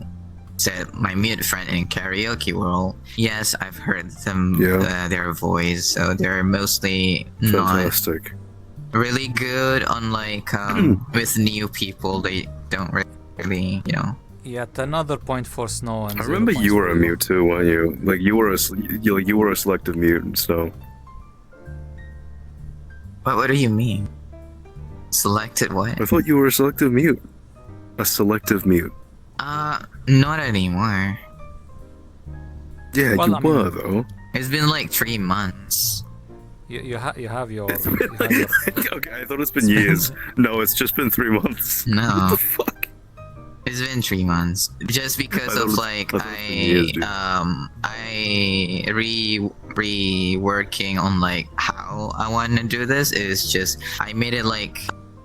said, my mute friend in karaoke world. Yes, I've heard them. Yeah. Their voice, so they're mostly not Fantastic. really good on like with new people. They don't really, you know. Yet another point for Snow. And I 0 remember points you were for a mute too, weren't you? Like you were a selective mute and so. What do you mean? Selected what? I thought you were a selective mute. A selective mute. Not anymore. Yeah, Well, you I mean- were though. It's been like 3 months. You have your. Okay, I thought it's been years. No, it's just been 3 months. No. What the fuck? It's been 3 months. Just because I of thought like it was years, dude. I reworking on like how I want to do this is just I made it like,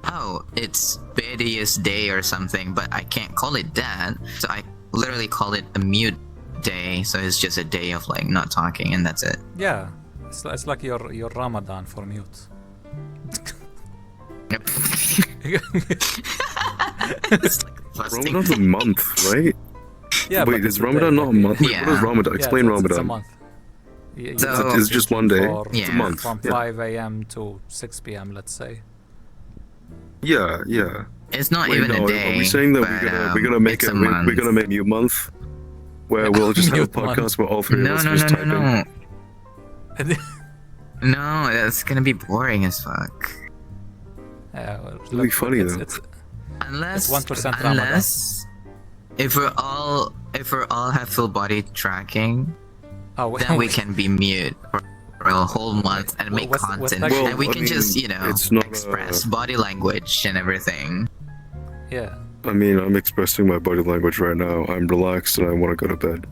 oh, it's Betty's day or something, but I can't call it that. So I literally call it a mute day. So it's just a day of like not talking and that's it. Yeah, it's like your Ramadan for mute. Yep. It's like fasting. Ramadan's a month, right? Yeah. Wait, but is it's a Ramadan day. not a month? Wait, Yeah. what is Ramadan? Yeah, Explain it's a Ramadan. month. So- It's just one day? It's a month, From yeah. 5 a.m. to 6 p.m. Let's say. Yeah. It's not Wait, even no, a day. are we saying that but, we're gonna make it's it? a month. We're gonna make mute month, where we'll just have a Mute month. podcast where all three of No, us no, just no, type no, in. no. No, that's gonna be boring as fuck. Yeah, well, It'll be funny, though. Unless 1% unless if we're all have full body tracking, oh, wait, then we can be mute for a whole month and make what's content, that- and we Well, I can mean, just it's not, express body language and everything. Yeah. I mean, I'm expressing my body language right now. I'm relaxed and I want to go to bed.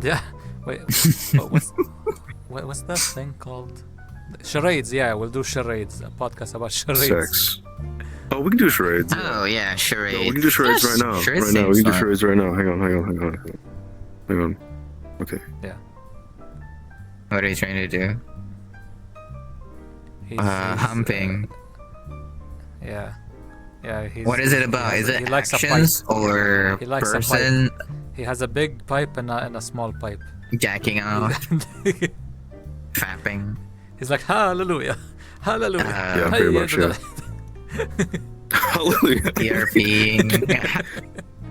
Yeah. Wait. What's that thing called? Charades. Yeah, we'll do charades. A podcast about charades. Sex. Oh, we can do charades. Yeah. Oh yeah, charades. No, we can do charades Yes, right now. charades Right now, we seems can do fun. charades right now. Hang on. Okay. What are you trying to do? He's, Humping. Yeah. Yeah. What is it about? Is it he likes a actions pipe. or He likes a person He has a big pipe and a small pipe. jacking out, fapping? He's like, hallelujah, hallelujah. Yeah, pretty much, yeah. Hallelujah. ERPing.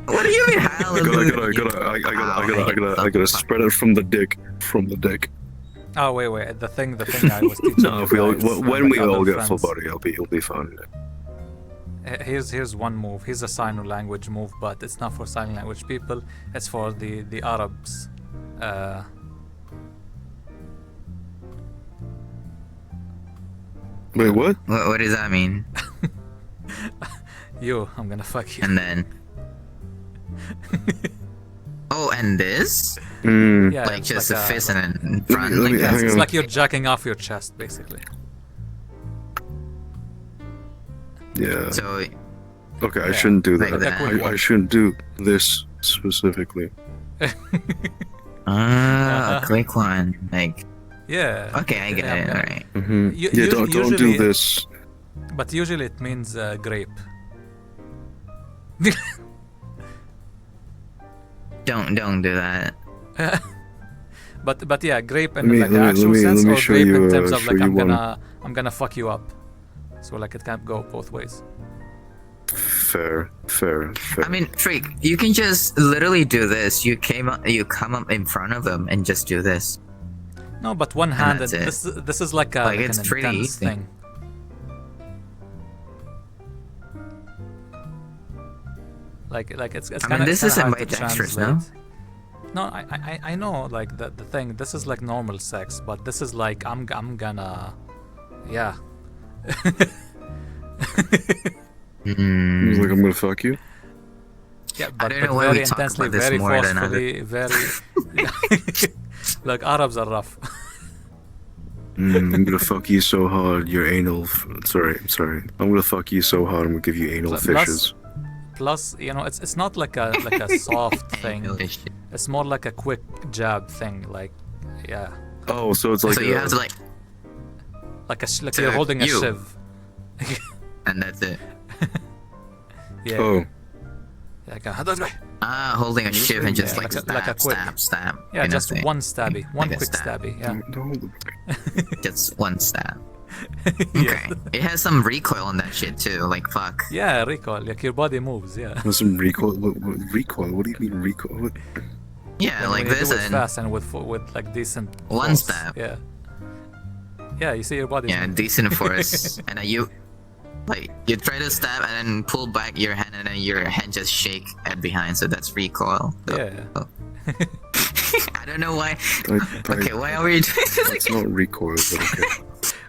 What do you mean hallelujah? I gotta spread it from the dick. Oh wait. The thing I was teaching. No, if we all, you guys when and we my all other get full friends. body, it'll be fun. Here's one move. Here's a sign language move, but it's not for sign language people. It's for the Arabs. Wait, what? What does that mean? I'm gonna fuck you. And then Oh, and this? Yeah, Like it's just like a fist like- and in front. let me- like that. hang it's on. like you're jacking off your chest, basically. Yeah. So Okay, I Yeah, shouldn't do like that. that. I shouldn't do this specifically. a quick one. Like Yeah. okay, I get Yeah, it. yeah. Alright. Mm-hmm. U- Yeah, usu- don't do usually- this. But usually it means grape. Don't do that. But yeah, grape in Let me- like let the me- actual let me- sense, let me or show grape you, in terms of show like you one. I'm gonna fuck you up. So like it can't go both ways. Fair. I mean, freak, you can just literally do this. You come up in front of them and just do this. No, but one-handed. that's This is like a Like, like it's an pretty intense easy. thing. Like it's I kind mean, of this is hard to ambidextrous, no? translate. No, I know like the thing. This is like normal sex, but this is like I'm gonna, yeah. He's like, I'm gonna fuck you. Yeah, but, don't know but why very we talk intensely, about this very more than forcefully, very. Like Arabs are rough. I'm gonna fuck you so hard, your anal. Sorry. I'm gonna fuck you so hard, I'm gonna give you anal Plus- fishes. Plus, you know, it's not like a soft thing. It's more like a quick jab thing. Like, yeah, Oh, so it's like. So you have to like, like like To you're holding a you. shiv. and that's it. Yeah. Oh, Yeah, like a, Holding a shiv and just Yeah, like like a stab, quick- stab. yeah, kind of just thing. one stabby, one Like a quick stab. stabby. Yeah. no. Just one stab. Yeah. Okay. It has some recoil on that shit too. Like fuck. Yeah, recoil. Like your body moves. Yeah. There's some recoil. What recoil? What do you mean recoil? What? Yeah, When like you this do it and fast and with like decent. One force. stab. Yeah. Yeah, you see your body. yeah, decent force, and then you try to stab and then pull back your hand, and then your hand just shake at behind. So that's recoil. So- Yeah. I don't know why. I- Okay, why are we doing this? It's not recoil, but okay.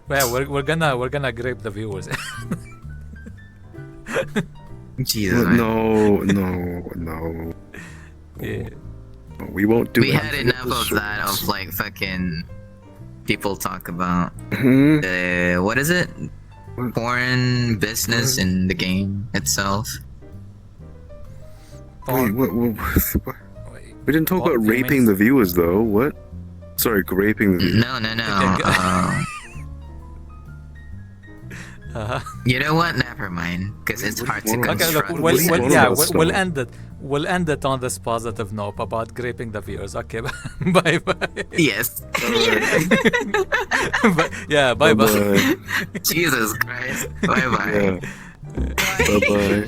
Well, we're gonna grape the viewers. Jesus, What? man. No. Yeah. We won't do We it. had enough of that. Of like fucking people talk about Hmm? what is it? What? Porn business in the game itself. Wait, what? Wait. We didn't talk What about gaming raping is- the viewers, though. What? Sorry, raping the viewers. No. Okay, go- You know what? Never mind, because it's hard to Okay, Okay, look, construct. What do you want about we'll stuff? end it. We'll end it on this positive note about graping the viewers. Okay, bye bye. Yes. Yeah, bye bye. Bye-bye. Jesus Christ. Bye bye. Yeah. Bye-bye.